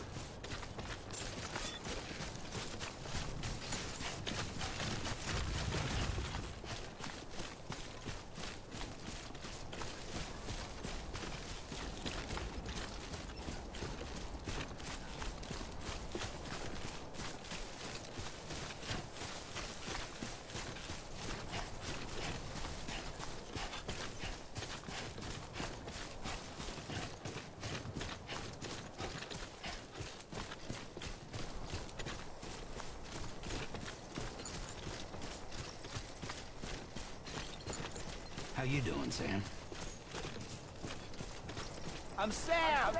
How you doing, Sam? I'm Sam!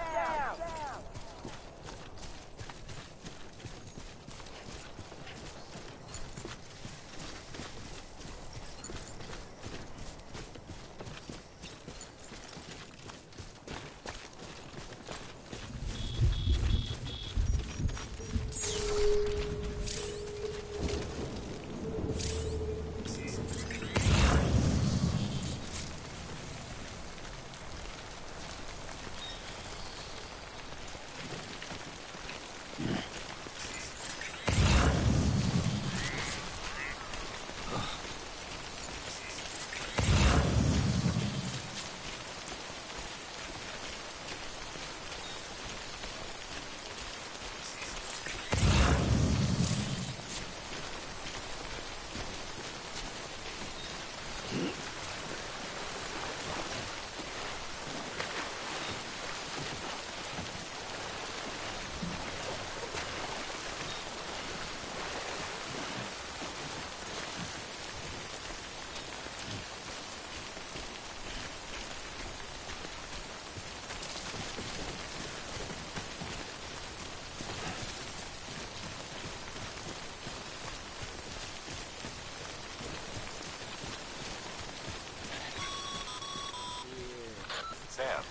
Sam,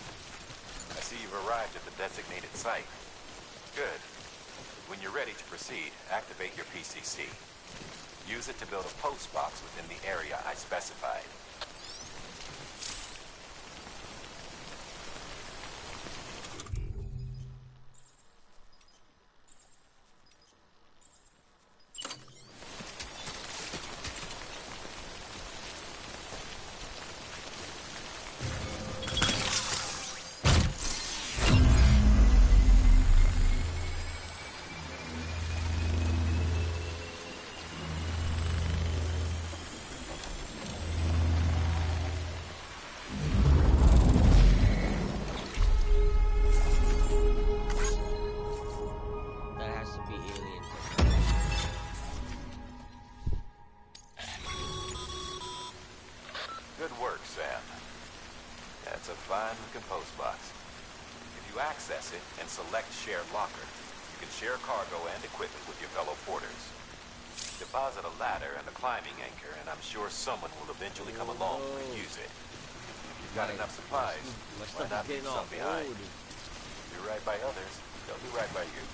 I see you've arrived at the designated site. Good. When you're ready to proceed, activate your PCC. Use it to build a post box within the area I specified. That has to be alien technology. Good work, Sam. That's a fine-looking post box. If you access it and select Share Locker, you can share cargo and equipment with your fellow porters. Deposit a ladder and a climbing anchor, and I'm sure someone will eventually come along and use it. If you've got enough supplies, My why stuff not is leave getting some all behind? old. Do right by others, they'll do right by you.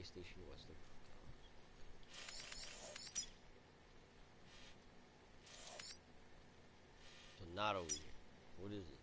station west of towers. So not over here. What is this?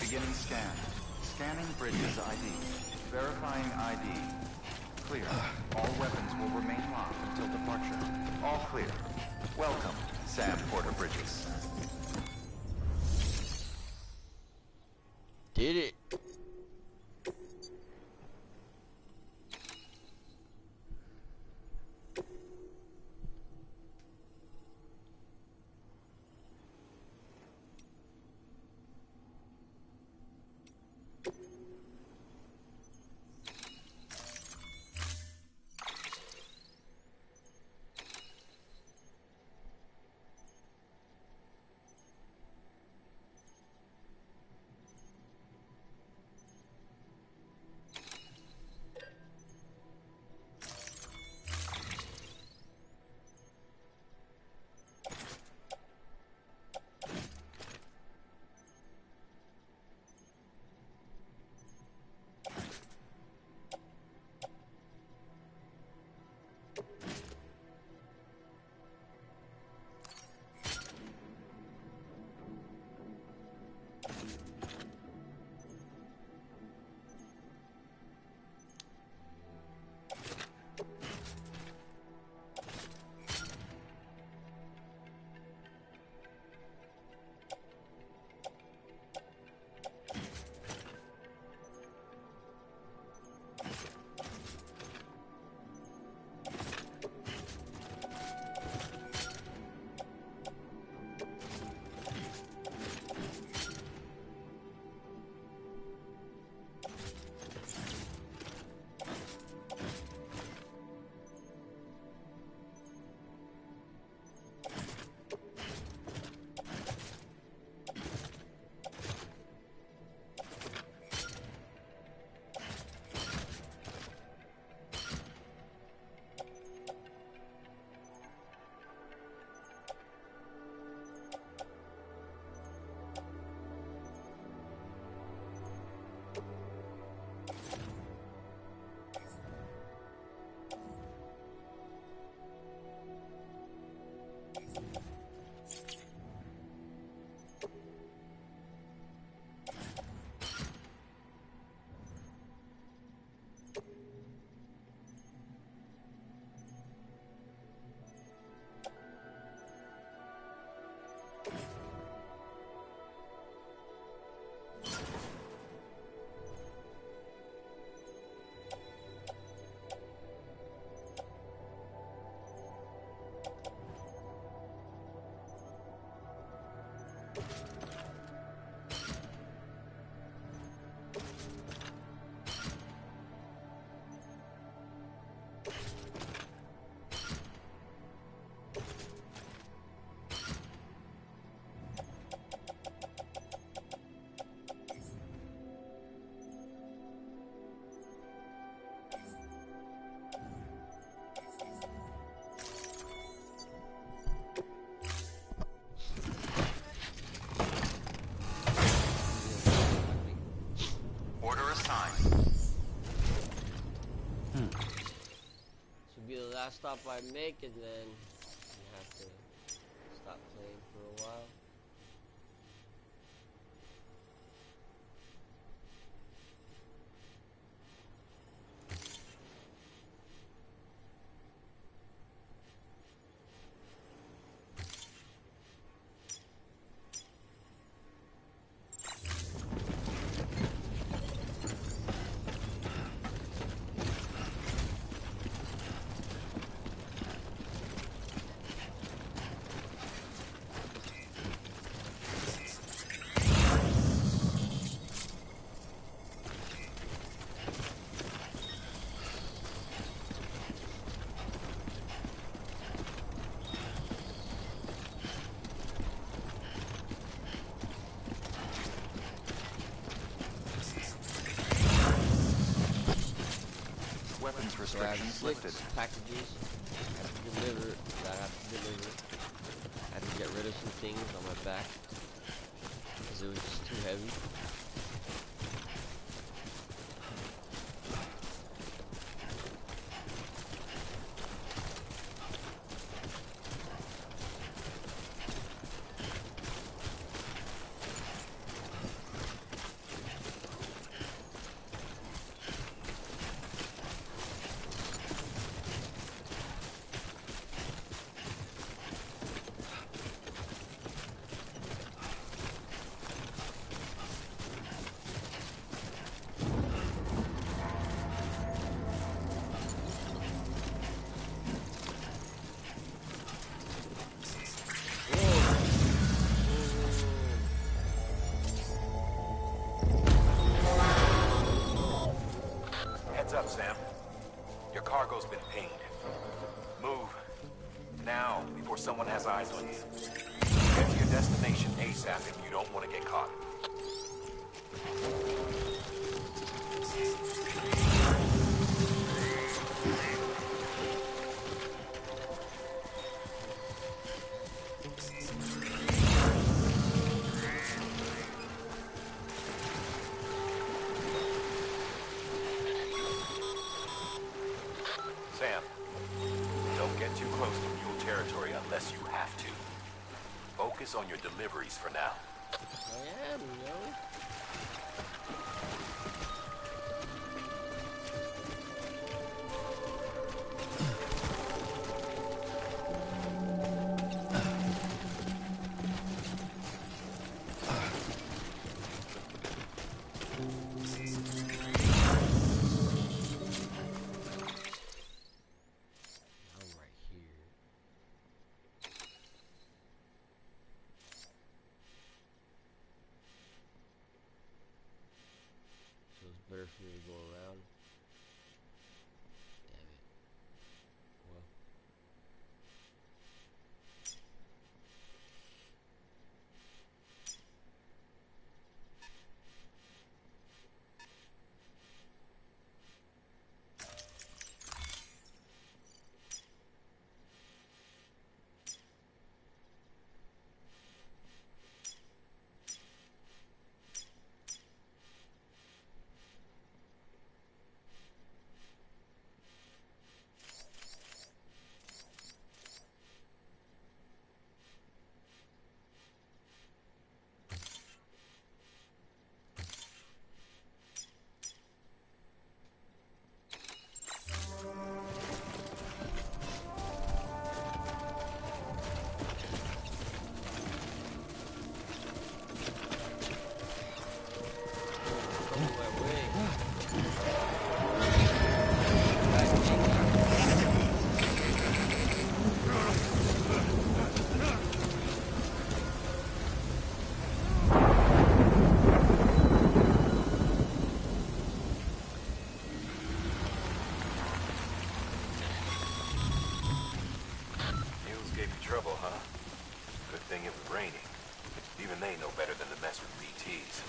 Beginning scan. Scanning bridges ID. Verifying ID. Clear. All weapons will remain locked until departure. All clear. Welcome, Sam Porter Bridges. Did it? last stop I make, and then you have to stop playing for a while. Weapons So I have restrictions lifted. 6 packages I have to deliver, I had to get rid of some things on my back because it was just too heavy. Heads up, Sam. Your cargo's been pinged. Move. Now, before someone has eyes on you. Get to your destination ASAP if you don't want to get caught. Sam, don't get too close to mule territory unless you have to. Focus on your deliveries for now. I am, yo. I'm right here. So it's better for me to go around. Damn it. Well. trouble, huh? Good thing it was raining. Even they know better than to mess with BTs.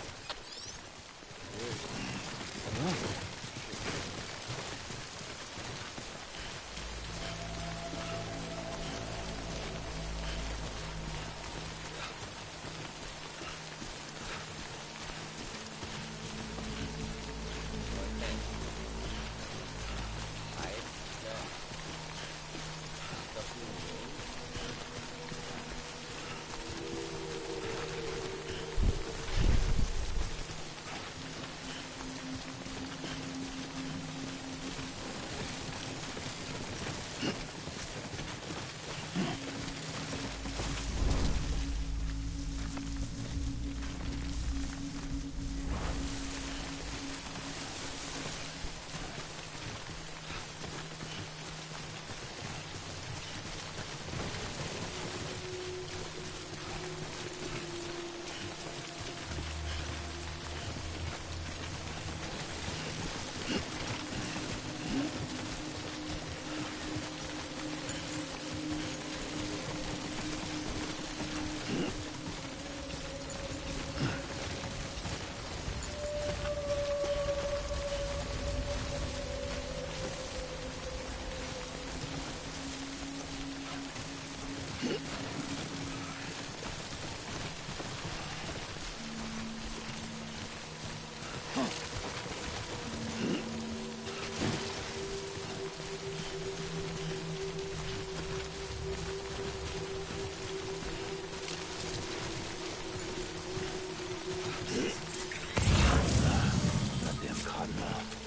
Goddamn cottonmouth.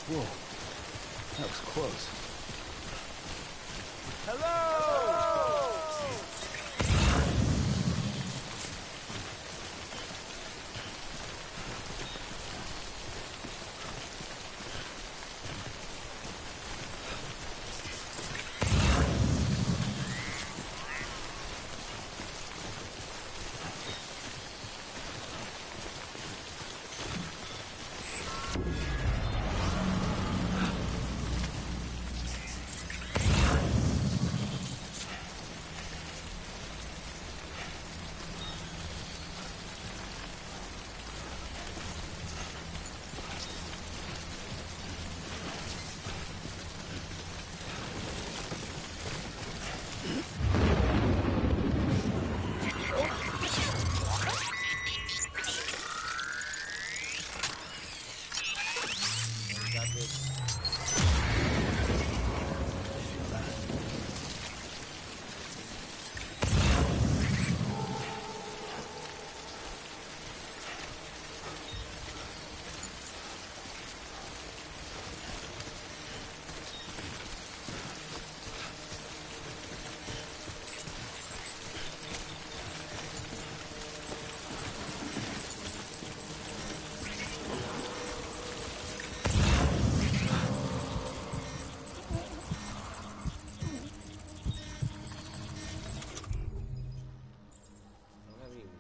Whoa. That was close.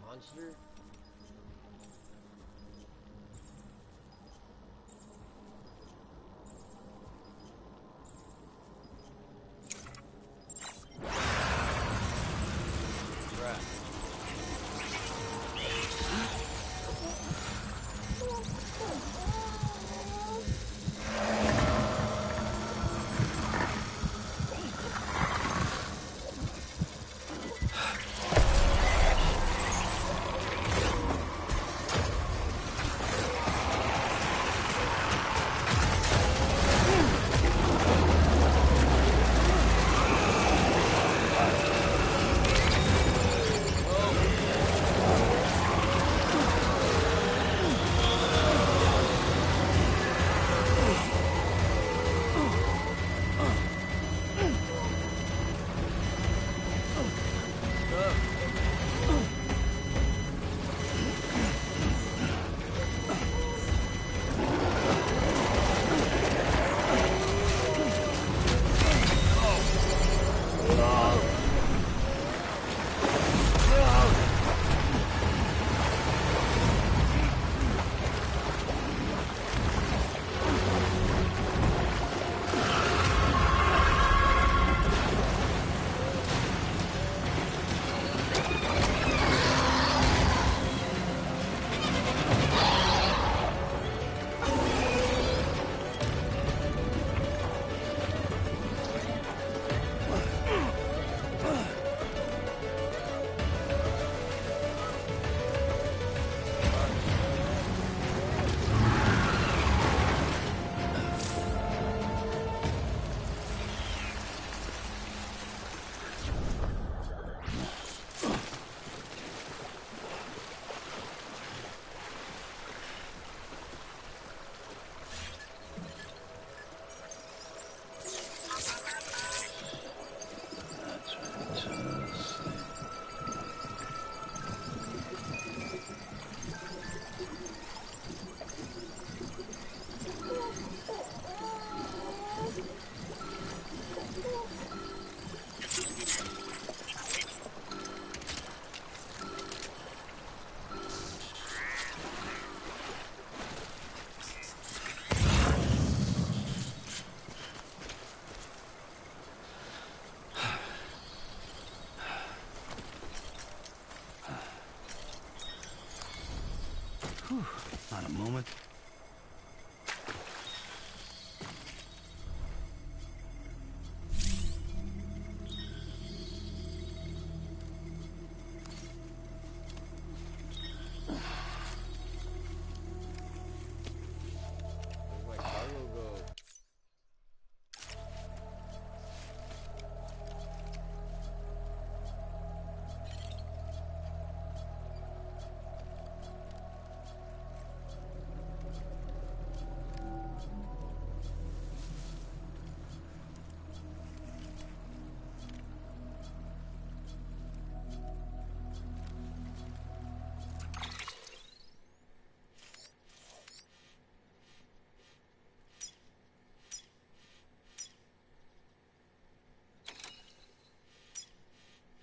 Monster? Whew, not a moment. Where's my cargo go?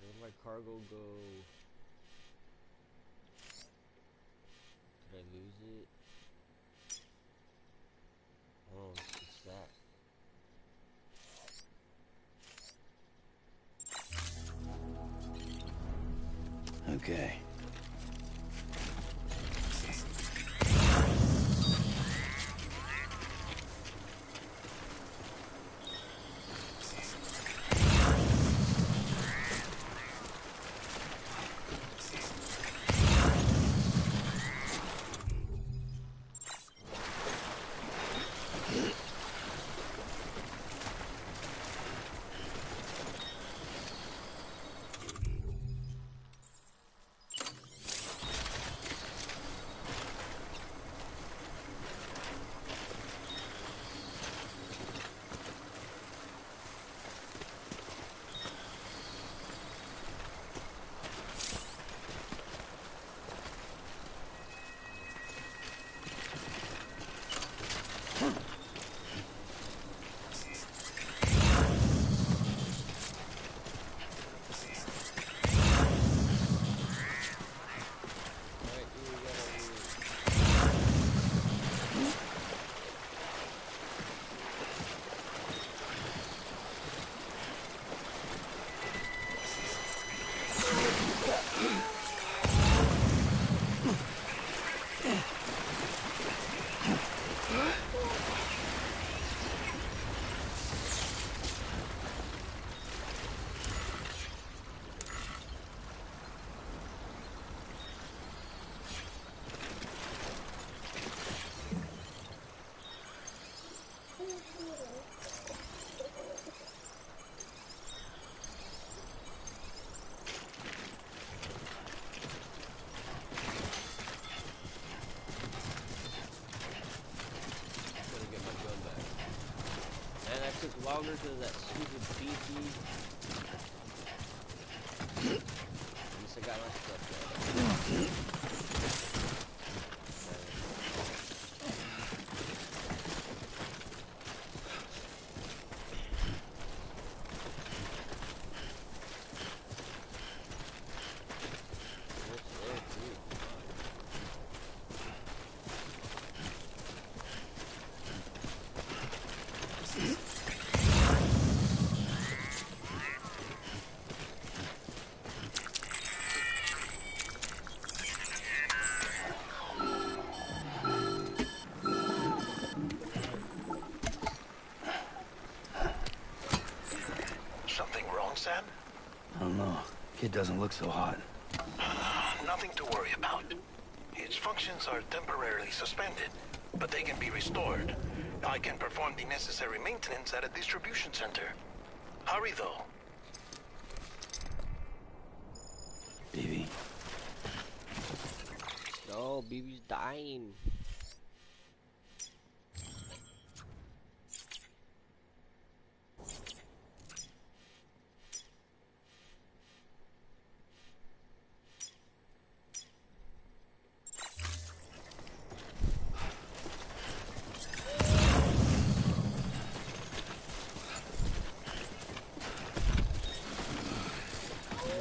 Where'd my cargo go? Did I lose it? Oh, it's that. Okay. Alright, here we go. Gotta get my gun back. Man, that took longer because of that stupid beefy. At least I got my stuff back. What's there, too? Something wrong, Sam? I don't know. Kid doesn't look so hot. Nothing to worry about. Its functions are temporarily suspended, but they can be restored. I can perform the necessary maintenance at a distribution center. Hurry, though. BB. No, BB's dying.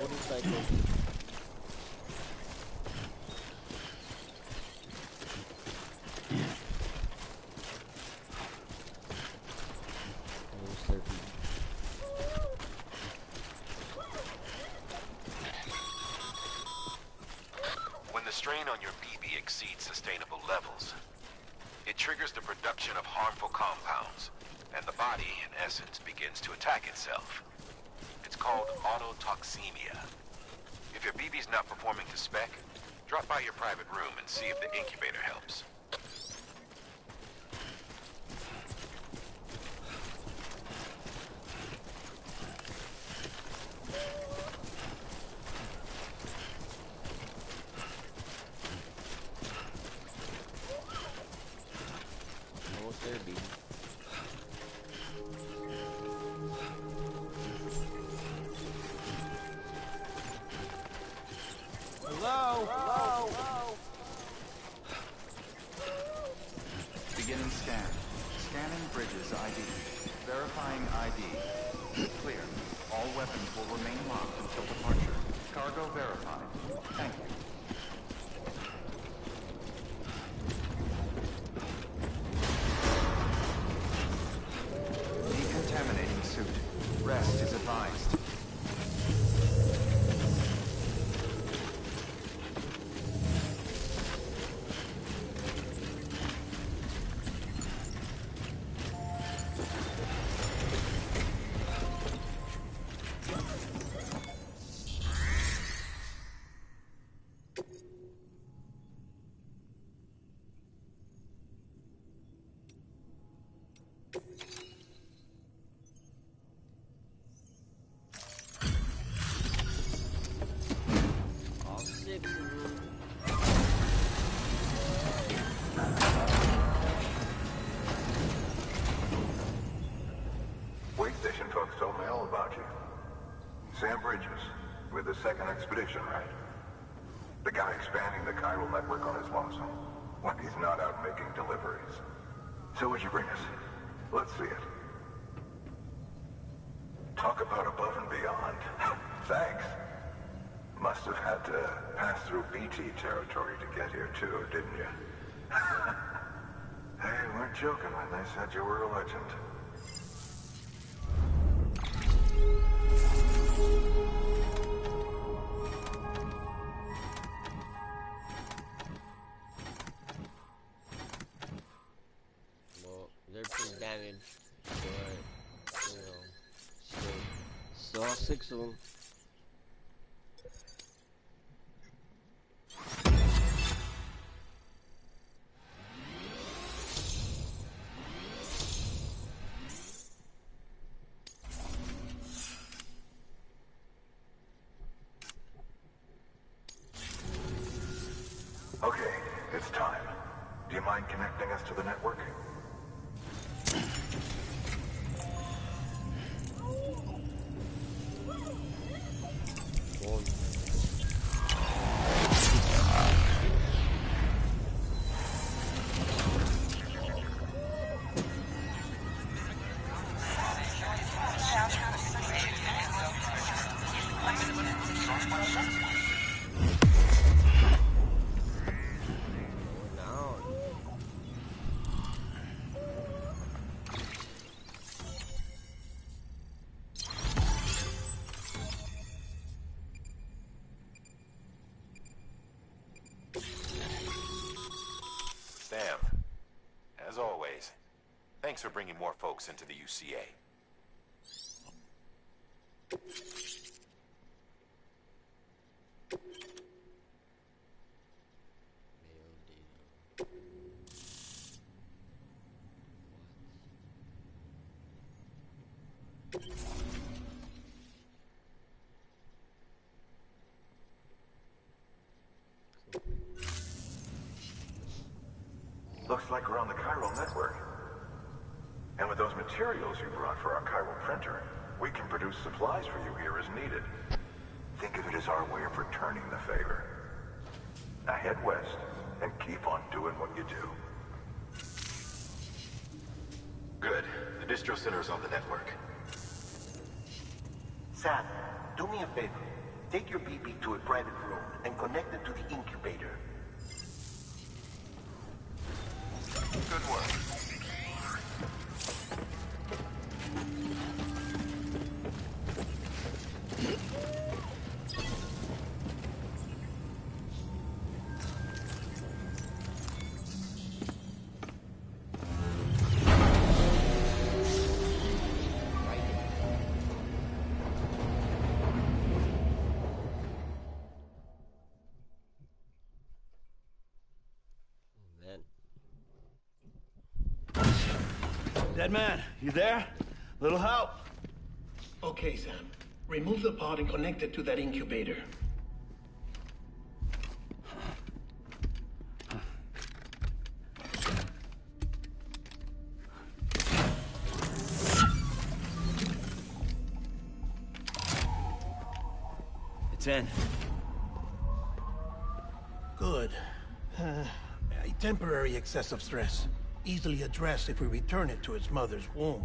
Motorcycle. Almost there, BB. strain on your BB exceeds sustainable levels. It triggers the production of harmful compounds, and the body, in essence, begins to attack itself. It's called autotoxemia. If your BB's not performing to spec, drop by your private room and see if the incubator helps. Almost there, BB. Hello? Beginning scan. Scanning bridges ID. Verifying ID. Clear. All weapons will remain locked until departure. Cargo verified. Thank you. Decontaminating suit. Rest is advised. All six of them. Wait station folks told me all about you. Sam Bridges, with the second expedition, right? The guy expanding the chiral network on his lonesome, when he's not out making deliveries. So what'd you bring us? Let's see it. Talk about above and beyond. Thanks. Must have had to pass through BT territory to get here too, didn't you? They weren't joking when they said you were a legend. Well, they're pretty damaged, but, you know, still all six of them. Okay, it's time. Do you mind connecting us to the network? One. Down. Sam, as always, thanks for bringing more folks into the UCA. Mail data. Looks like we're on the chiral network. And with those materials you brought for our chiral printer, we can produce supplies for you here as needed. Think of it as our way of returning the favor. Now head west and keep on doing what you do. Good. The distro center is on the network. Sam, do me a favor. Take your BB to a private room and connect it to the incubator. Good work. Dead man, you there? Little help? Okay, Sam. Remove the pod and connect it to that incubator. It's in. Good. A temporary excess of stress. Easily addressed if we return it to its mother's womb.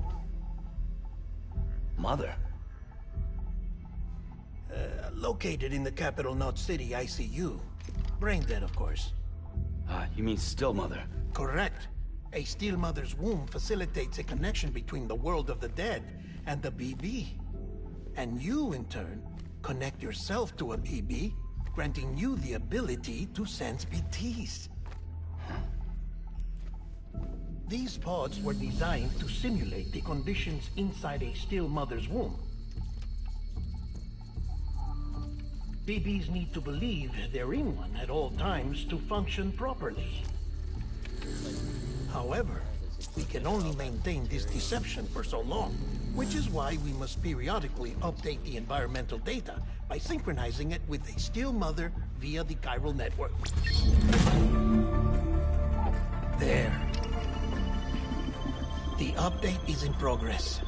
Mother? Located in the capital Knot City ICU. Brain dead, of course. You mean still mother? Correct. A still mother's womb facilitates a connection between the world of the dead and the BB. And you, in turn, connect yourself to a BB, granting you the ability to sense BTs. These pods were designed to simulate the conditions inside a still mother's womb. BBs need to believe they're in one at all times to function properly. However, we can only maintain this deception for so long, which is why we must periodically update the environmental data by synchronizing it with a still mother via the chiral network. There. The update is in progress.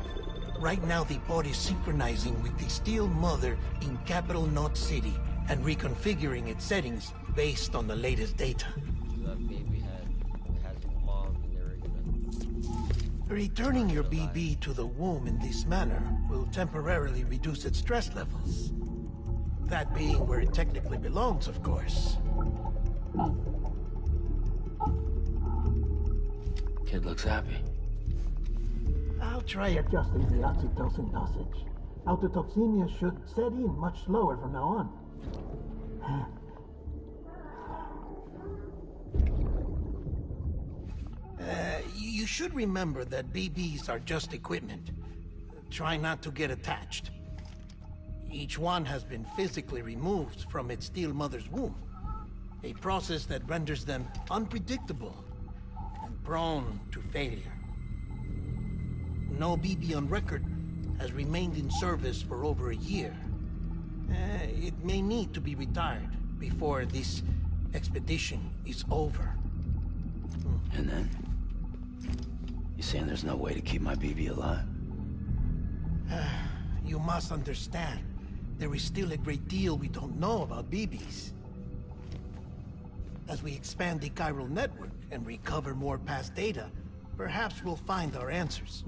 Right now, the pod is synchronizing with the still mother in capital Knot City and reconfiguring its settings based on the latest data. That baby has a mom, and they're gonna... Returning your BB to the womb in this manner will temporarily reduce its stress levels. That being where it technically belongs, of course. Kid looks happy. I'll try adjusting the oxytocin dosage. Autotoxemia should set in much slower from now on. You should remember that BBs are just equipment. Try not to get attached. Each one has been physically removed from its still mother's womb. A process that renders them unpredictable and prone to failure. No BB on record has remained in service for over a year. It may need to be retired before this expedition is over. And then? You saying there's no way to keep my BB alive? You must understand, there is still a great deal we don't know about BBs. As we expand the chiral network and recover more past data, perhaps we'll find our answers.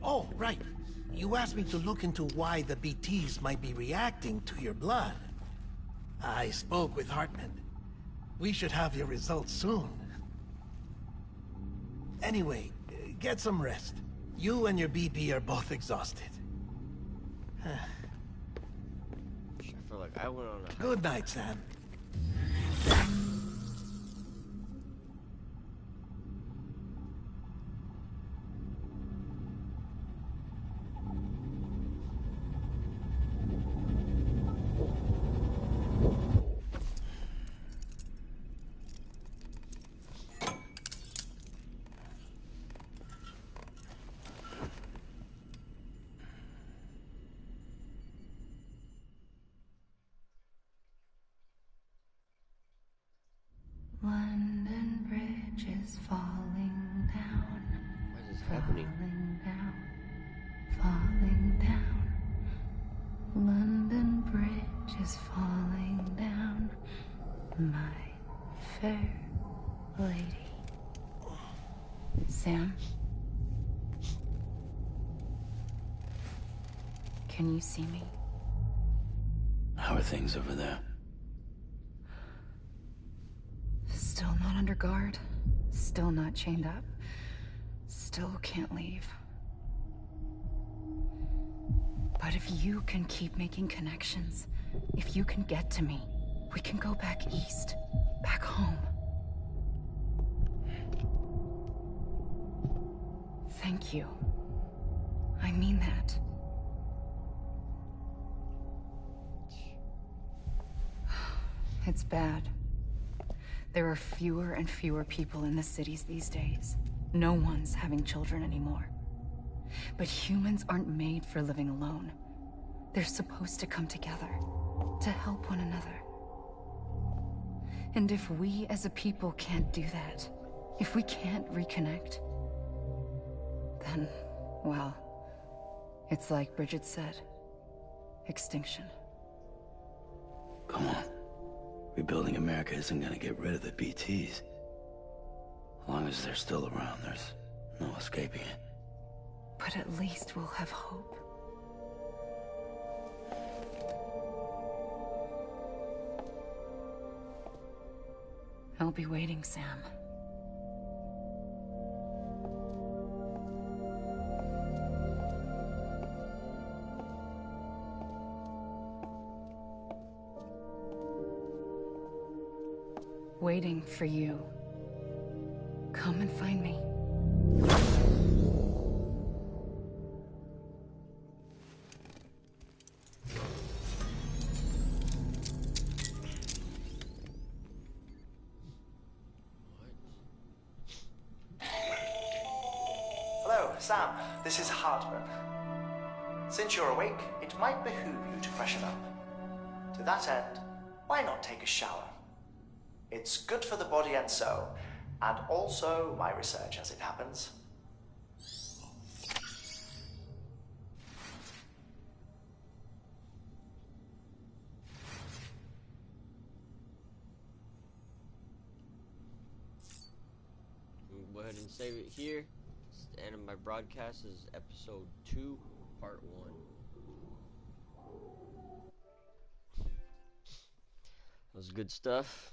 Oh, right. You asked me to look into why the BTs might be reacting to your blood. I spoke with Hartman. We should have your results soon. Anyway, get some rest. You and your BB are both exhausted. I feel like I went on a... Good night, Sam. London Bridge is falling down. What is happening? Falling down. Falling down. London Bridge is falling down. My fair lady. Sam? Can you see me? How are things over there? Still not under guard. Still not chained up. Still can't leave. But if you can keep making connections, if you can get to me, we can go back east. Back home. Thank you. I mean that. It's bad. There are fewer and fewer people in the cities these days. No one's having children anymore. But humans aren't made for living alone. They're supposed to come together, to help one another. And if we as a people can't do that, if we can't reconnect, then, well, it's like Bridget said, extinction. Come on. Rebuilding America isn't gonna get rid of the BTs. As long as they're still around, there's no escaping it. But at least we'll have hope. I'll be waiting, Sam. Waiting for you. Come and find me. Hello, Sam. This is Hardman. Since you're awake, it might behoove you to freshen up. To that end, why not take a shower? It's good for the body and soul, and also my research as it happens. Go ahead and save it here. The end of my broadcast is episode 2, part 1. That was good stuff.